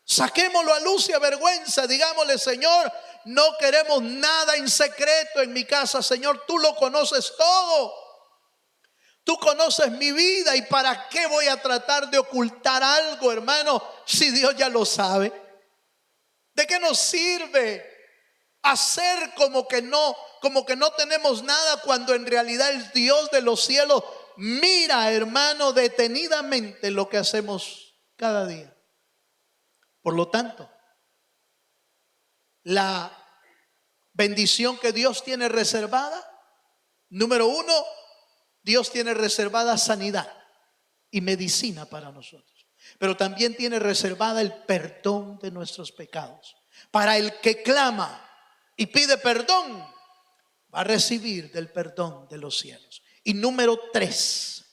saquémoslo a luz y a vergüenza. Digámosle: Señor, no queremos nada en secreto en mi casa. Señor, tú lo conoces todo. Tú conoces mi vida, y ¿para qué voy a tratar de ocultar algo, hermano, si Dios ya lo sabe? ¿De qué nos sirve hacer como que no tenemos nada, cuando en realidad el Dios de los cielos mira, hermano, detenidamente lo que hacemos cada día? Por lo tanto, la bendición que Dios tiene reservada, número uno, Dios tiene reservada sanidad y medicina para nosotros, pero también tiene reservada el perdón de nuestros pecados. Para el que clama y pide perdón, va a recibir del perdón de los cielos. Y número tres,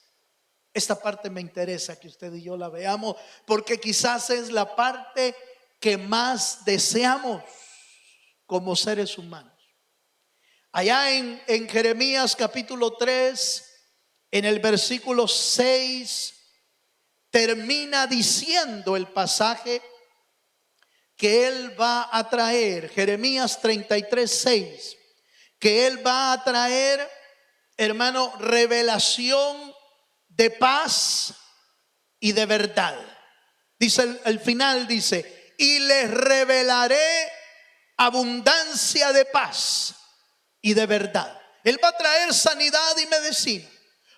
esta parte me interesa que usted y yo la veamos, porque quizás es la parte que más deseamos como seres humanos. Allá en Jeremías capítulo 3, en el versículo 6, termina diciendo el pasaje que Él va a traer, Jeremías 33, 6, que Él va a traer, hermano, revelación de paz y de verdad. Dice el final, dice: y les revelaré abundancia de paz y de verdad. Él va a traer sanidad y medicina,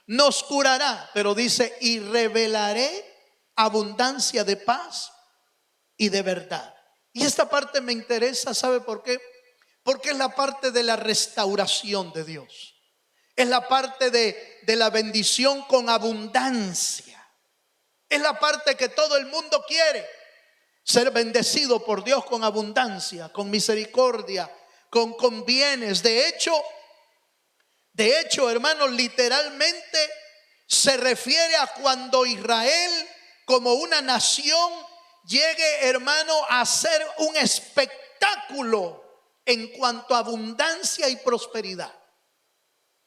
nos curará, pero dice: y revelaré abundancia de paz y de verdad. Y esta parte me interesa, ¿sabe por qué? Porque es la parte de la restauración de Dios. Es la parte de la bendición con abundancia. Es la parte que todo el mundo quiere: ser bendecido por Dios con abundancia, con misericordia, con bienes. De hecho, hermanos, literalmente se refiere a cuando Israel, como una nación, llegue, hermano, a ser un espectáculo en cuanto a abundancia y prosperidad.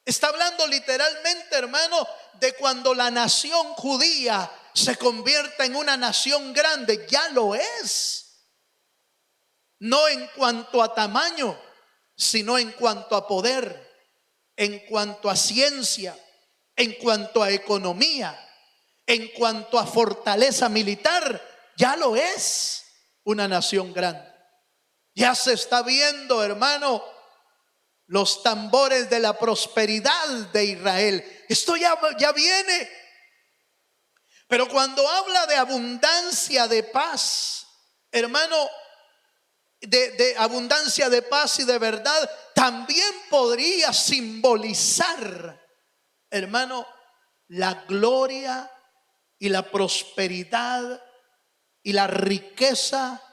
Está hablando literalmente, hermano, de cuando la nación judía se convierta en una nación grande. Ya lo es. No en cuanto a tamaño, sino en cuanto a poder, en cuanto a ciencia, en cuanto a economía, en cuanto a fortaleza militar. Ya lo es una nación grande. Ya se está viendo, hermano, los tambores de la prosperidad de Israel. Esto ya viene. Pero cuando habla de abundancia de paz, hermano, de abundancia de paz y de verdad, también podría simbolizar, hermano, la gloria y la prosperidad y la riqueza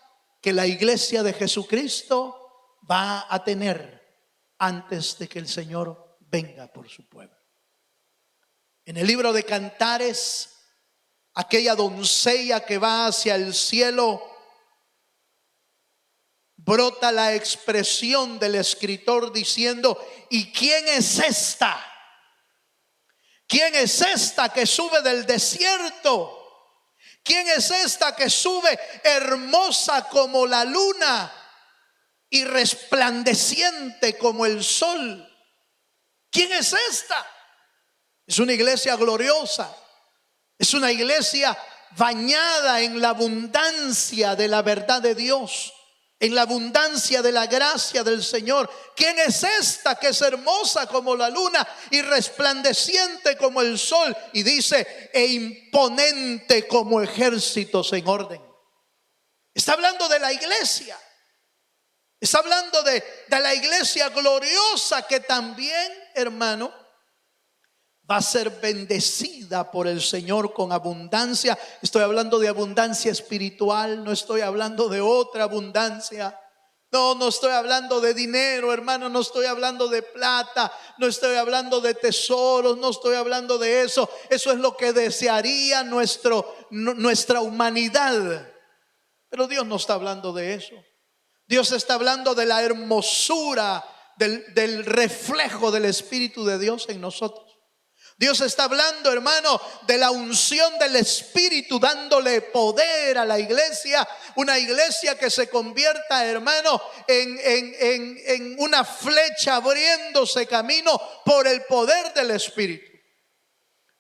que la iglesia de Jesucristo va a tener antes de que el Señor venga por su pueblo. En el libro de Cantares, aquella doncella que va hacia el cielo, brota la expresión del escritor diciendo: ¿y quién es esta? ¿Quién es esta que sube del desierto? ¿Quién es esta que sube hermosa como la luna y resplandeciente como el sol? ¿Quién es esta? Es una iglesia gloriosa. Es una iglesia bañada en la abundancia de la verdad de Dios, en la abundancia de la gracia del Señor. ¿Quién es esta que es hermosa como la luna y resplandeciente como el sol? Y dice: e imponente como ejércitos en orden. Está hablando de la iglesia. Está hablando de la iglesia gloriosa, que también, hermano, va a ser bendecida por el Señor con abundancia. Estoy hablando de abundancia espiritual, no estoy hablando de otra abundancia. No, no estoy hablando de dinero, hermano, no estoy hablando de plata, no estoy hablando de tesoros, no estoy hablando de eso. Eso es lo que desearía nuestra humanidad. Pero Dios no está hablando de eso. Dios está hablando de la hermosura del reflejo del Espíritu de Dios en nosotros. Dios está hablando, hermano, de la unción del Espíritu, dándole poder a la iglesia. Una iglesia que se convierta, hermano, en una flecha abriéndose camino por el poder del Espíritu.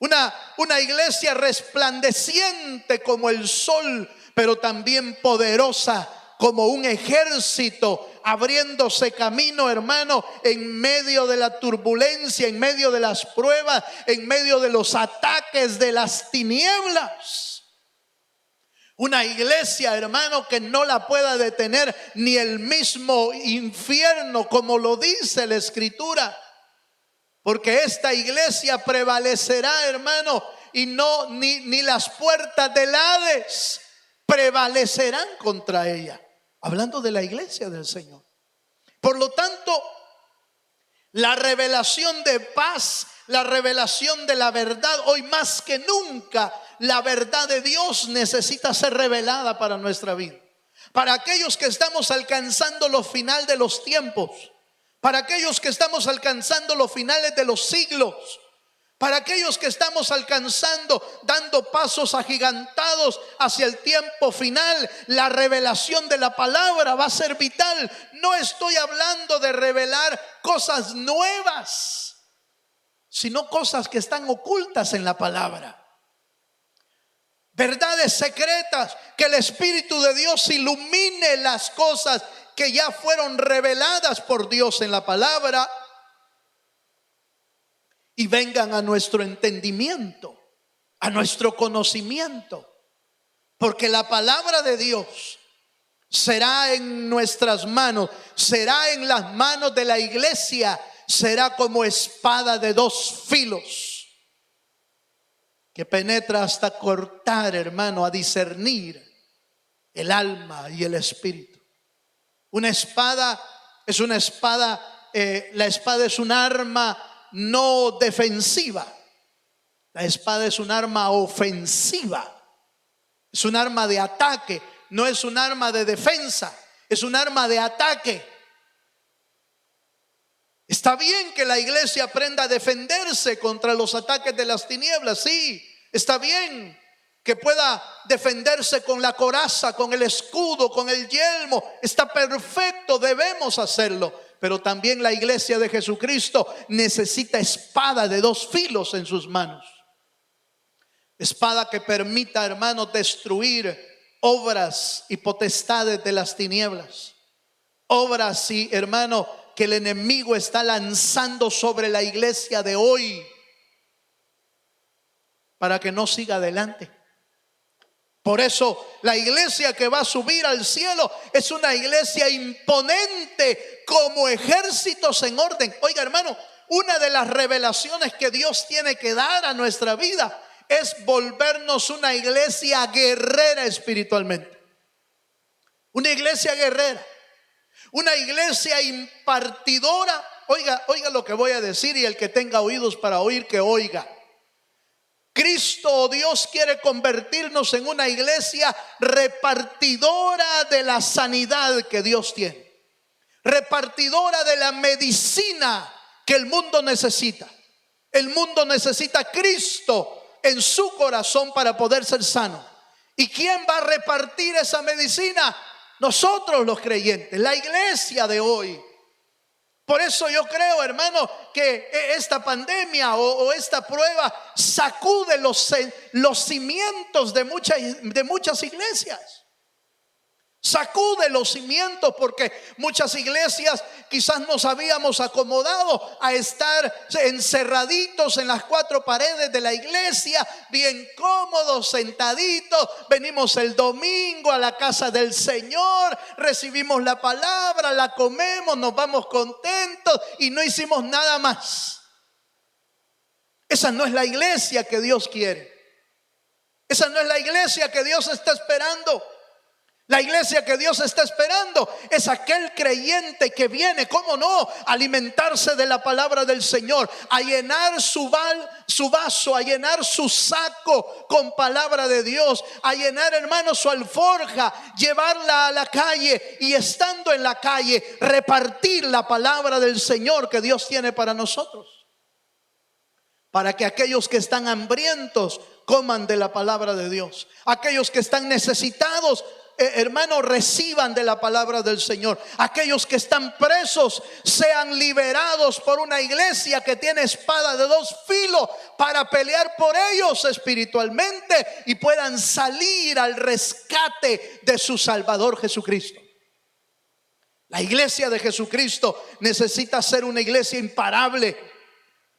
Una iglesia resplandeciente como el sol, pero también poderosa como un ejército, abriéndose camino, hermano, en medio de la turbulencia, en medio de las pruebas, en medio de los ataques de las tinieblas. Una iglesia, hermano, que no la pueda detener ni el mismo infierno, como lo dice la Escritura. Porque esta iglesia prevalecerá, hermano, y no ni las puertas del Hades prevalecerán contra ella. Hablando de la iglesia del Señor. Por lo tanto, la revelación de paz, la revelación de la verdad, hoy más que nunca, la verdad de Dios necesita ser revelada para nuestra vida. Para aquellos que estamos alcanzando los finales de los tiempos, para aquellos que estamos alcanzando los finales de los siglos, para aquellos que estamos alcanzando, dando pasos agigantados hacia el tiempo final, la revelación de la palabra va a ser vital. No estoy hablando de revelar cosas nuevas, sino cosas que están ocultas en la palabra. Verdades secretas, que el Espíritu de Dios ilumine las cosas que ya fueron reveladas por Dios en la palabra y vengan a nuestro entendimiento, a nuestro conocimiento. Porque la palabra de Dios será en nuestras manos, será en las manos de la iglesia, será como espada de dos filos, que penetra hasta cortar, hermano, a discernir el alma y el espíritu. Una espada es una espada, la espada es un arma no defensiva. La espada es un arma ofensiva. Es un arma de ataque, no es un arma de defensa, es un arma de ataque. Está bien que la iglesia aprenda a defenderse contra los ataques de las tinieblas, sí, está bien que pueda defenderse con la coraza, con el escudo, con el yelmo, está perfecto, debemos hacerlo. Pero también la iglesia de Jesucristo necesita espada de dos filos en sus manos. Espada que permita, hermano, destruir obras y potestades de las tinieblas. Obras, y hermano, que el enemigo está lanzando sobre la iglesia de hoy para que no siga adelante. Por eso la iglesia que va a subir al cielo es una iglesia imponente como ejércitos en orden. Oiga, hermano, una de las revelaciones que Dios tiene que dar a nuestra vida es volvernos una iglesia guerrera espiritualmente. Una iglesia guerrera, una iglesia impartidora. Oiga lo que voy a decir, y el que tenga oídos para oír, que oiga. Cristo o Dios quiere convertirnos en una iglesia repartidora de la sanidad que Dios tiene, repartidora de la medicina que el mundo necesita. El mundo necesita a Cristo en su corazón para poder ser sano. ¿Y quién va a repartir esa medicina? Nosotros los creyentes, la iglesia de hoy. Por eso yo creo, hermano, que esta pandemia o esta prueba sacude los cimientos de muchas iglesias. Sacude los cimientos, porque muchas iglesias quizás nos habíamos acomodado a estar encerraditos en las cuatro paredes de la iglesia, bien cómodos, sentaditos. Venimos el domingo a la casa del Señor, recibimos la palabra, la comemos, nos vamos contentos y no hicimos nada más. Esa no es la iglesia que Dios quiere. Esa no es la iglesia que Dios está esperando. La iglesia que Dios está esperando es aquel creyente que viene, cómo no, a alimentarse de la palabra del Señor, a llenar su vaso, a llenar su saco con palabra de Dios, a llenar, hermano, su alforja, llevarla a la calle y estando en la calle, repartir la palabra del Señor que Dios tiene para nosotros. Para que aquellos que están hambrientos coman de la palabra de Dios. Aquellos que están necesitados, hermanos, reciban de la palabra del Señor. Aquellos que están presos sean liberados por una iglesia que tiene espada de dos filos para pelear por ellos espiritualmente y puedan salir al rescate de su Salvador Jesucristo. La iglesia de Jesucristo necesita ser una iglesia imparable.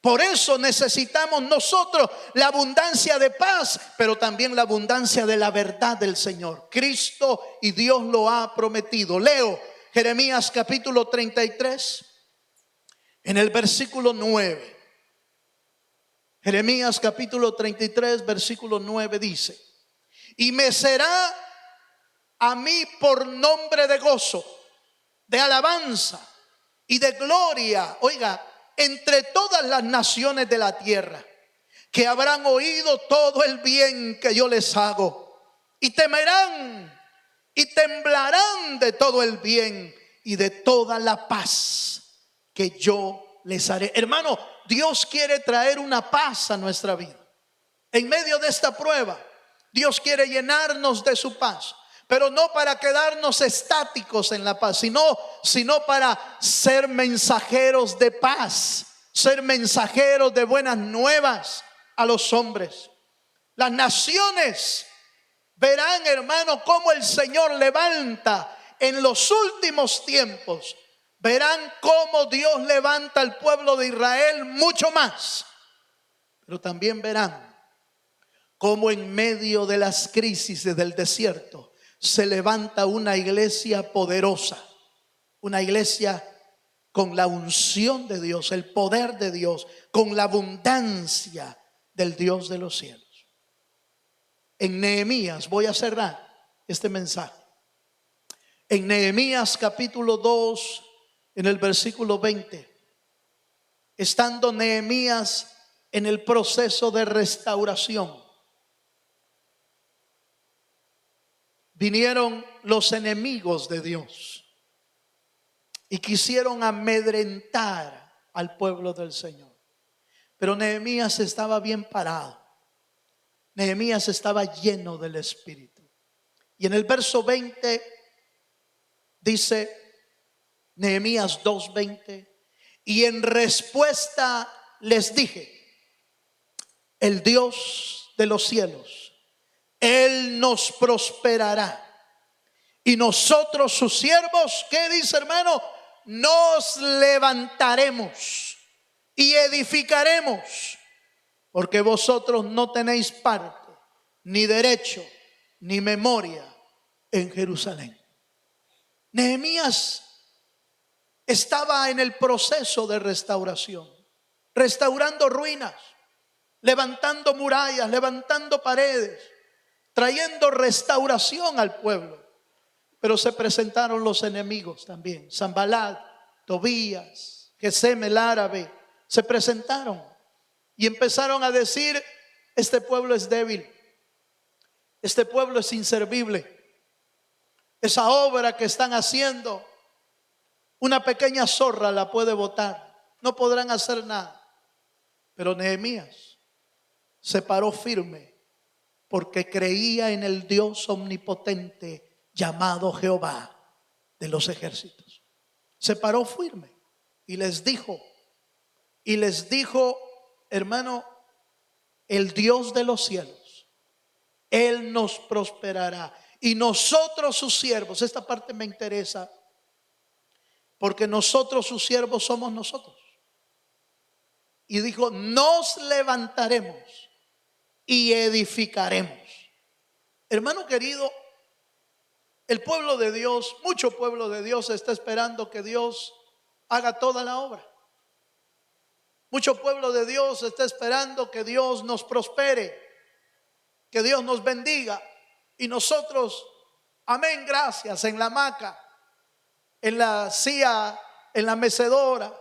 Por eso necesitamos nosotros la abundancia de paz, pero también la abundancia de la verdad del Señor. Cristo y Dios lo ha prometido. Leo Jeremías capítulo 33, en el versículo 9. Jeremías capítulo 33, versículo 9 dice: y me será a mí por nombre de gozo, de alabanza y de gloria, oiga, entre todas las naciones de la tierra, que habrán oído todo el bien que yo les hago, y temerán y temblarán de todo el bien y de toda la paz que yo les haré. Hermano, Dios quiere traer una paz a nuestra vida. En medio de esta prueba, Dios quiere llenarnos de su paz. Pero no para quedarnos estáticos en la paz, sino para ser mensajeros de paz, ser mensajeros de buenas nuevas a los hombres. Las naciones verán, hermano, cómo el Señor levanta en los últimos tiempos. Verán cómo Dios levanta al pueblo de Israel mucho más. Pero también verán cómo en medio de las crisis del desierto se levanta una iglesia poderosa, una iglesia con la unción de Dios, el poder de Dios, con la abundancia del Dios de los cielos. En Nehemías, voy a cerrar este mensaje. En Nehemías capítulo 2, en el versículo 20, estando Nehemías en el proceso de restauración, vinieron los enemigos de Dios y quisieron amedrentar al pueblo del Señor. Pero Nehemías estaba bien parado. Nehemías estaba lleno del Espíritu. Y en el verso 20 dice, Nehemías 2:20, y en respuesta les dije: el Dios de los cielos, Él nos prosperará, y nosotros sus siervos, ¿qué dice, hermano? Nos levantaremos y edificaremos, porque vosotros no tenéis parte, ni derecho, ni memoria en Jerusalén. Nehemías estaba en el proceso de restauración, restaurando ruinas, levantando murallas, levantando paredes, trayendo restauración al pueblo. Pero se presentaron los enemigos también. Sanballat, Tobías, Gesem el árabe, se presentaron y empezaron a decir: este pueblo es débil, este pueblo es inservible. Esa obra que están haciendo, una pequeña zorra la puede botar, no podrán hacer nada. Pero Nehemías se paró firme, porque creía en el Dios omnipotente llamado Jehová de los ejércitos. Se paró firme y les dijo, hermano, el Dios de los cielos, Él nos prosperará, y nosotros sus siervos. Esta parte me interesa, porque nosotros sus siervos somos nosotros. Y dijo: nos levantaremos y edificaremos. Hermano querido, el pueblo de Dios, mucho pueblo de Dios está esperando que Dios haga toda la obra. Mucho pueblo de Dios está esperando que Dios nos prospere, que Dios nos bendiga, y nosotros amén, gracias, en la hamaca, en la silla, en la mecedora.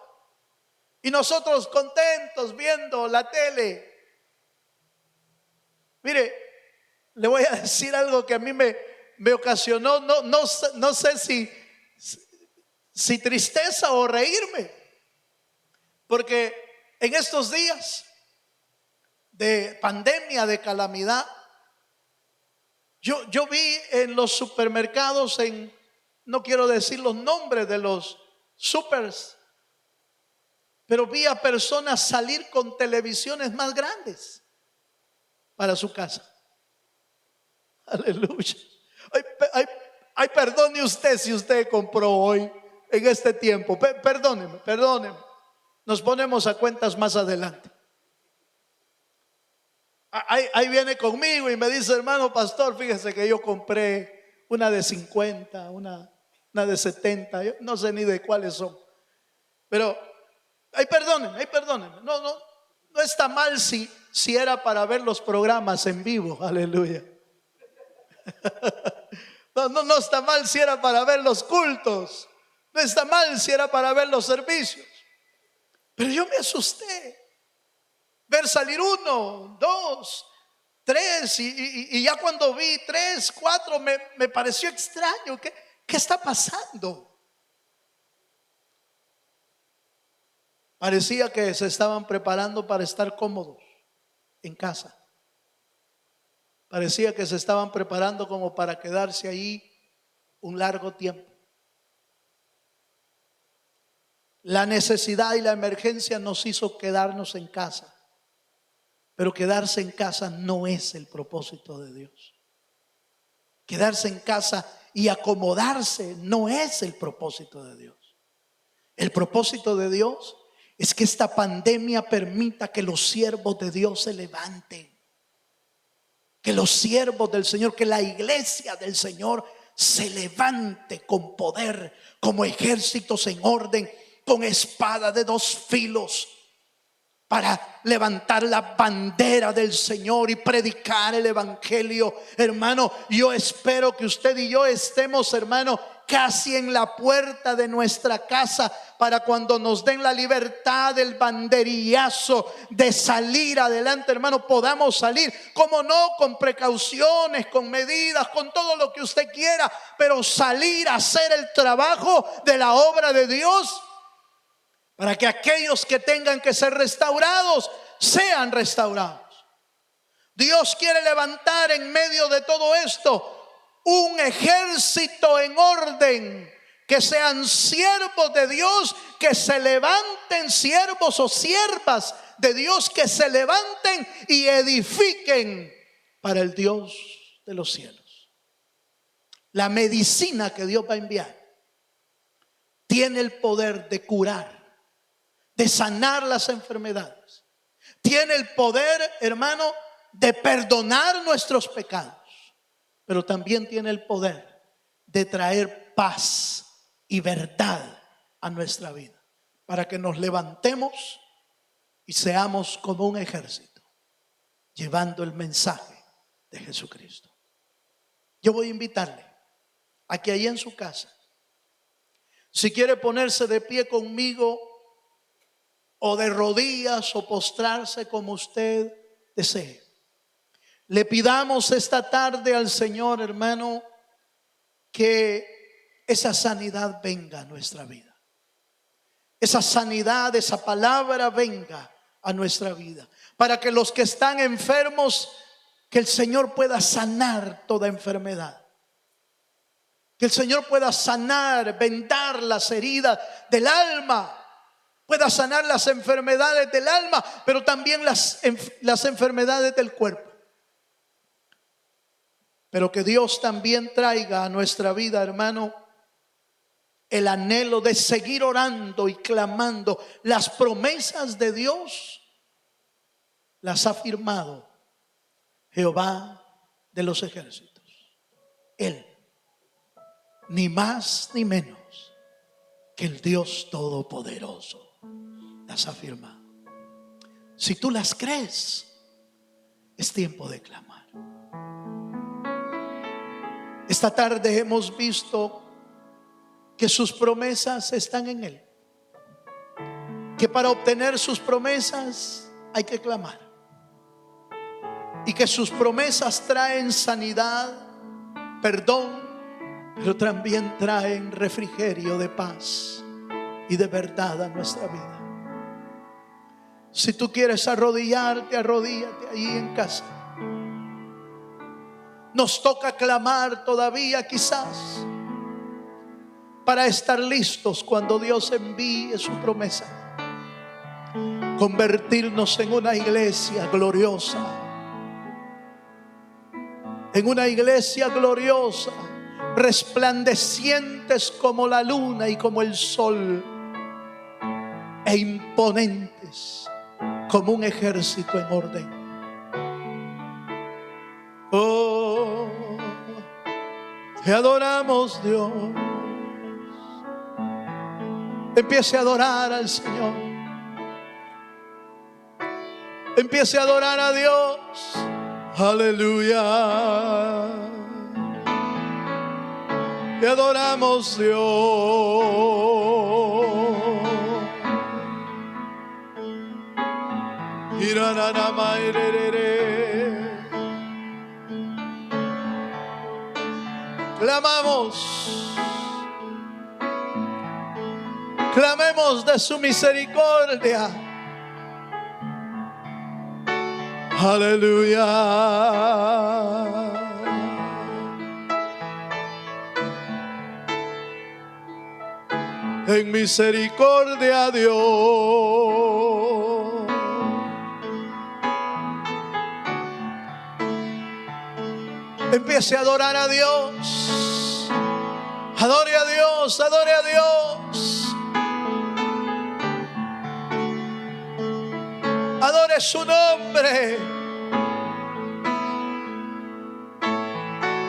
Y nosotros contentos viendo la tele. Mire, le voy a decir algo que a mí me ocasionó, no sé si tristeza o reírme. Porque en estos días de pandemia, de calamidad, yo vi en los supermercados, no quiero decir los nombres de los supers, pero vi a personas salir con televisiones más grandes para su casa. Aleluya. Ay, perdone usted si usted compró hoy en este tiempo. Perdóneme. Nos ponemos a cuentas más adelante. Ahí viene conmigo y me dice: hermano pastor, fíjese que yo compré una de 50, una de 70, yo no sé ni de cuáles son. Pero, perdónenme. No está mal si era para ver los programas en vivo. Aleluya. No está mal si era para ver los cultos. No está mal si era para ver los servicios. Pero yo me asusté. Ver salir 1, 2, 3 y ya cuando vi 3, 4 me pareció extraño. ¿Qué está pasando? Parecía que se estaban preparando para estar cómodos en casa. Parecía que se estaban preparando como para quedarse ahí un largo tiempo. La necesidad y la emergencia nos hizo quedarnos en casa. Pero quedarse en casa no es el propósito de Dios. Quedarse en casa y acomodarse no es el propósito de Dios. El propósito de Dios es que esta pandemia permita que los siervos de Dios se levanten. Que los siervos del Señor, que la iglesia del Señor se levante con poder, como ejércitos en orden, con espada de 2 filos, para levantar la bandera del Señor y predicar el evangelio. Hermano, yo espero que usted y yo estemos, hermano, casi en la puerta de nuestra casa, para cuando nos den la libertad, el banderillazo de salir adelante, hermano, podamos salir, como no, con precauciones, con medidas, con todo lo que usted quiera, pero salir a hacer el trabajo de la obra de Dios, para que aquellos que tengan que ser restaurados sean restaurados. Dios quiere levantar en medio de todo esto un ejército en orden, que sean siervos de Dios, que se levanten, siervos o siervas de Dios, que se levanten y edifiquen para el Dios de los cielos. La medicina que Dios va a enviar tiene el poder de curar, de sanar las enfermedades. Tiene el poder, hermano, de perdonar nuestros pecados. Pero también tiene el poder de traer paz y verdad a nuestra vida, para que nos levantemos y seamos como un ejército, llevando el mensaje de Jesucristo. Yo voy a invitarle a que ahí en su casa, si quiere ponerse de pie conmigo, o de rodillas, o postrarse como usted desee, le pidamos esta tarde al Señor, hermano, que esa sanidad venga a nuestra vida. Esa sanidad, esa palabra venga a nuestra vida, para que los que están enfermos, que el Señor pueda sanar toda enfermedad. Que el Señor pueda sanar, vendar las heridas del alma, pueda sanar las enfermedades del alma, pero también las enfermedades del cuerpo. Pero que Dios también traiga a nuestra vida, hermano, el anhelo de seguir orando y clamando. Las promesas de Dios las ha firmado Jehová de los ejércitos. Él, ni más ni menos que el Dios Todopoderoso, las ha firmado. Si tú las crees, es tiempo de clamar. Es Esta tarde hemos visto que sus promesas están en Él, que para obtener sus promesas hay que clamar, y que sus promesas traen sanidad, perdón, pero también traen refrigerio de paz y de verdad a nuestra vida. Si tú quieres arrodillarte, arrodíllate ahí en casa. Nos toca clamar todavía, quizás, para estar listos cuando Dios envíe su promesa. Convertirnos en una iglesia gloriosa, en una iglesia gloriosa, resplandecientes como la luna y como el sol, e imponentes como un ejército en orden. Oh, te adoramos, Dios. Empiece a adorar al Señor. Empiece a adorar a Dios. Aleluya. Te adoramos, Dios. Clamamos. Clamemos de su misericordia. Aleluya. En misericordia, Dios. Empiece a adorar a Dios. Adore a Dios, adore a Dios. Adore su nombre.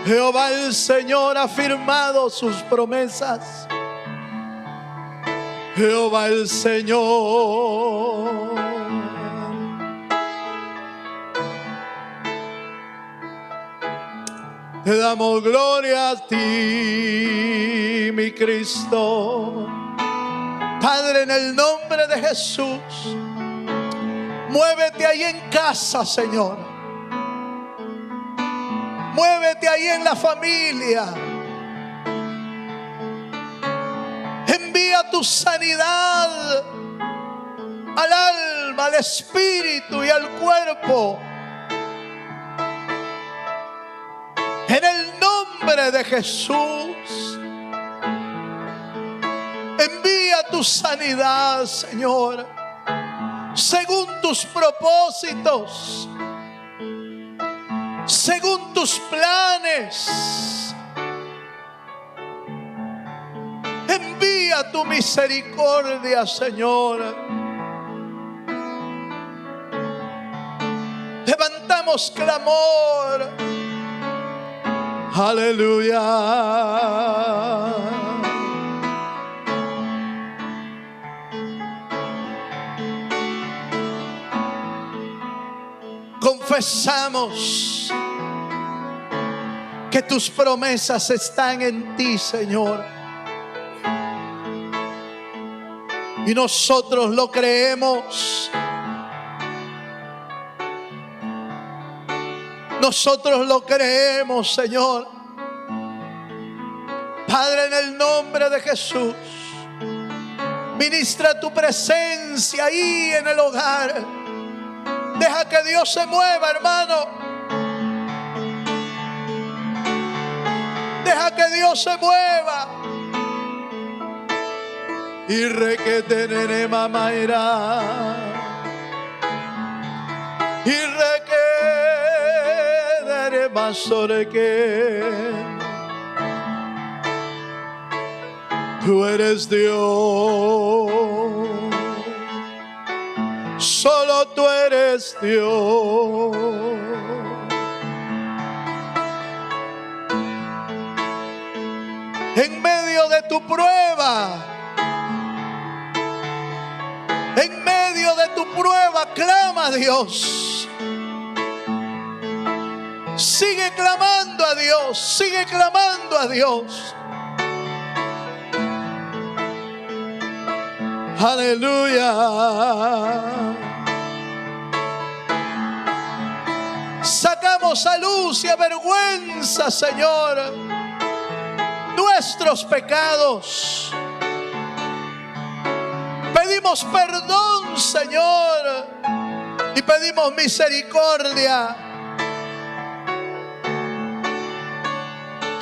Jehová el Señor ha firmado sus promesas. Jehová el Señor te damos gloria a ti, mi Cristo. Padre, en el nombre de Jesús, muévete ahí en casa, Señor. Muévete ahí en la familia. Envía tu sanidad al alma, al espíritu y al cuerpo. En el nombre de Jesús, envía tu sanidad, Señor, según tus propósitos, según tus planes. Envía tu misericordia, Señor. Levantamos clamor. Aleluya. Confesamos que tus promesas están en ti, Señor. Y nosotros lo creemos. Nosotros lo creemos, Señor. Padre, en el nombre de Jesús, ministra tu presencia ahí en el hogar. Deja que Dios se mueva, hermano. Deja que Dios se mueva. Y requete nene mamaira. Y requete más sobre que tú eres Dios. Solo tú eres Dios. En medio de tu prueba, en medio de tu prueba, clama a Dios. Sigue clamando a Dios, sigue clamando a Dios. Aleluya. Sacamos a luz y a vergüenza, Señor, nuestros pecados. Pedimos perdón, Señor, y pedimos misericordia.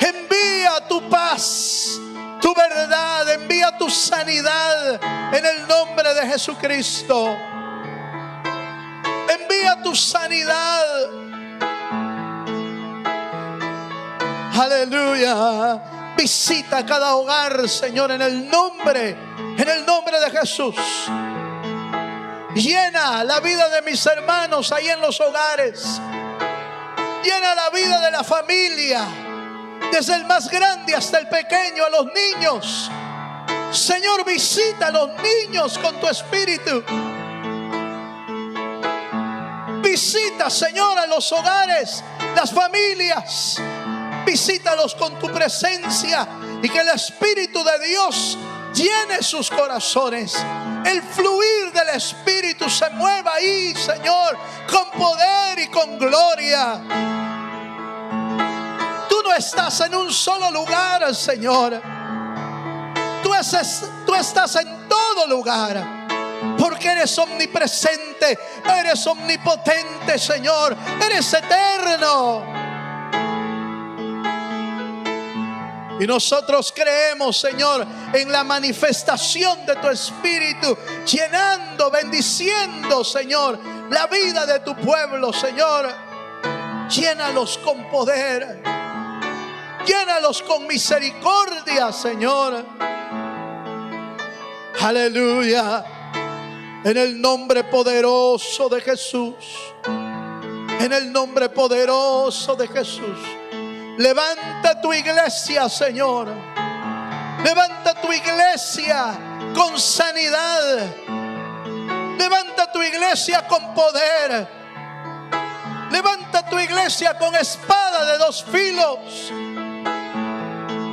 Envía tu paz, tu verdad, envía tu sanidad en el nombre de Jesucristo. Envía tu sanidad. Aleluya. Visita cada hogar, Señor, en el nombre de Jesús. Llena la vida de mis hermanos ahí en los hogares. Llena la vida de la familia, desde el más grande hasta el pequeño, a los niños. Señor, visita a los niños con tu espíritu. Visita, Señor, a los hogares, las familias. Visítalos con tu presencia y que el Espíritu de Dios llene sus corazones. El fluir del Espíritu se mueva ahí, Señor, con poder y con gloria. Tú no estás en un solo lugar, Señor. Tú estás en todo lugar, porque eres omnipresente, eres omnipotente, Señor. Eres eterno. Y nosotros creemos, Señor, en la manifestación de tu Espíritu, llenando, bendiciendo, Señor, la vida de tu pueblo, Señor. Llénalos con poder, llénalos con misericordia, Señor. Aleluya. En el nombre poderoso de Jesús, en el nombre poderoso de Jesús. Levanta tu iglesia, Señor. Levanta tu iglesia con sanidad. Levanta tu iglesia con poder. Levanta tu iglesia con espada de dos filos.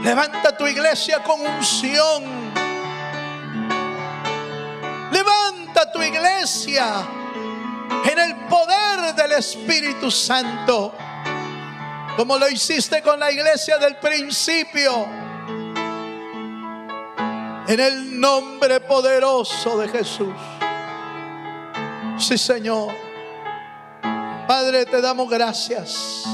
Levanta tu iglesia con unción. Levanta tu iglesia en el poder del Espíritu Santo, como lo hiciste con la iglesia del principio. En el nombre poderoso de Jesús. Sí, Señor. Padre, te damos gracias.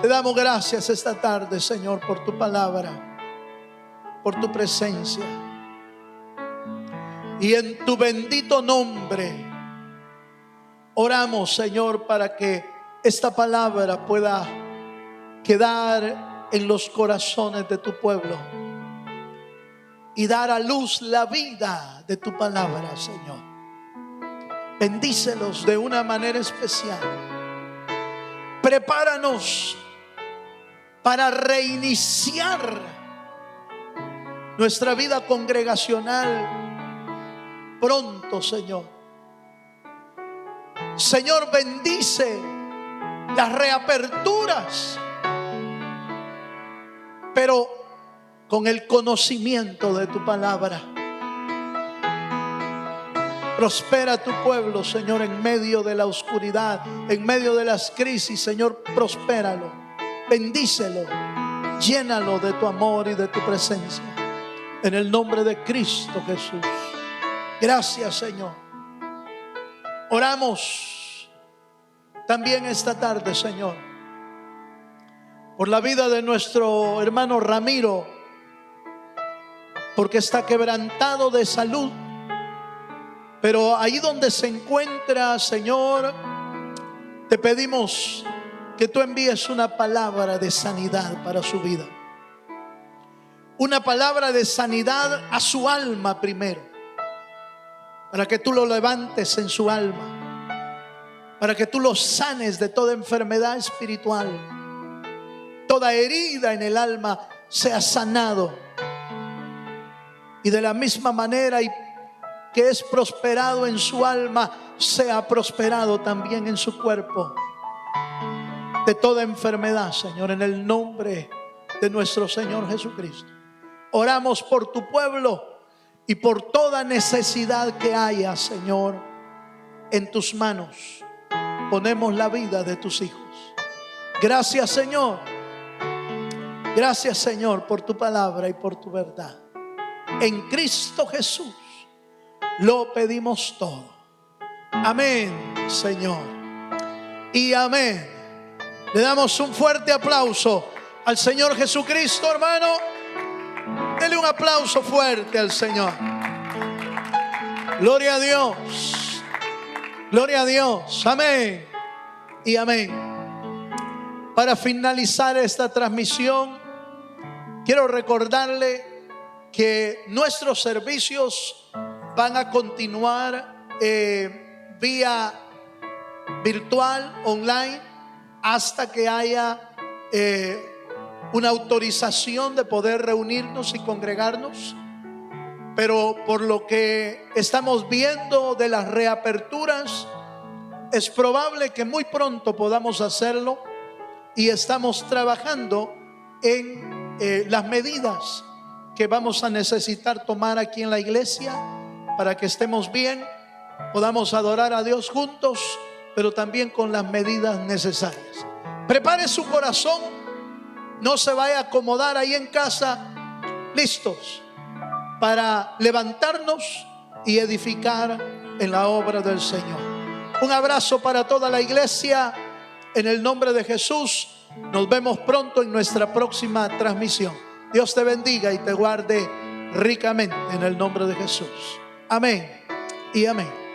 Te damos gracias esta tarde, Señor, por tu palabra, por tu presencia. Y en tu bendito nombre oramos, Señor, para que esta palabra pueda quedar en los corazones de tu pueblo y dar a luz la vida de tu palabra, Señor. Bendícelos de una manera especial. Prepáranos para reiniciar nuestra vida congregacional pronto, Señor. Señor, bendice las reaperturas, pero con el conocimiento de tu palabra. Prospera tu pueblo, Señor, en medio de la oscuridad, en medio de las crisis. Señor, prospéralo, bendícelo, llénalo de tu amor y de tu presencia, en el nombre de Cristo Jesús. Gracias, Señor. Oramos también esta tarde, Señor, por la vida de nuestro hermano Ramiro, porque está quebrantado de salud. Pero ahí donde se encuentra, Señor, te pedimos que tú envíes una palabra de sanidad para su vida. Una palabra de sanidad a su alma primero, para que tú lo levantes en su alma, para que tú lo sanes de toda enfermedad espiritual. Toda herida en el alma sea sanado, y de la misma manera que es prosperado en su alma, sea prosperado también en su cuerpo. de toda enfermedad, Señor, en el nombre de nuestro Señor Jesucristo. Oramos por tu pueblo y por toda necesidad que haya, Señor. En tus manos ponemos la vida de tus hijos. Gracias, Señor. Gracias, Señor, por tu palabra y por tu verdad. En Cristo Jesús lo pedimos todo. Amén, Señor. Y amén. Le damos un fuerte aplauso al Señor Jesucristo, hermano. Dele un aplauso fuerte al Señor. Gloria a Dios. Gloria a Dios. Amén. Y amén. Para finalizar esta transmisión, quiero recordarle que nuestros servicios van a continuar vía virtual, online, hasta que haya una autorización de poder reunirnos y congregarnos. Pero por lo que estamos viendo de las reaperturas, es probable que muy pronto podamos hacerlo, y estamos trabajando en las medidas que vamos a necesitar tomar aquí en la iglesia para que estemos bien, podamos adorar a Dios juntos, pero también con las medidas necesarias. Prepare su corazón, no se vaya a acomodar ahí en casa, listos para levantarnos y edificar en la obra del Señor. Un abrazo para toda la iglesia en el nombre de Jesús. Nos vemos pronto en nuestra próxima transmisión. Dios te bendiga y te guarde ricamente en el nombre de Jesús. Amén y amén.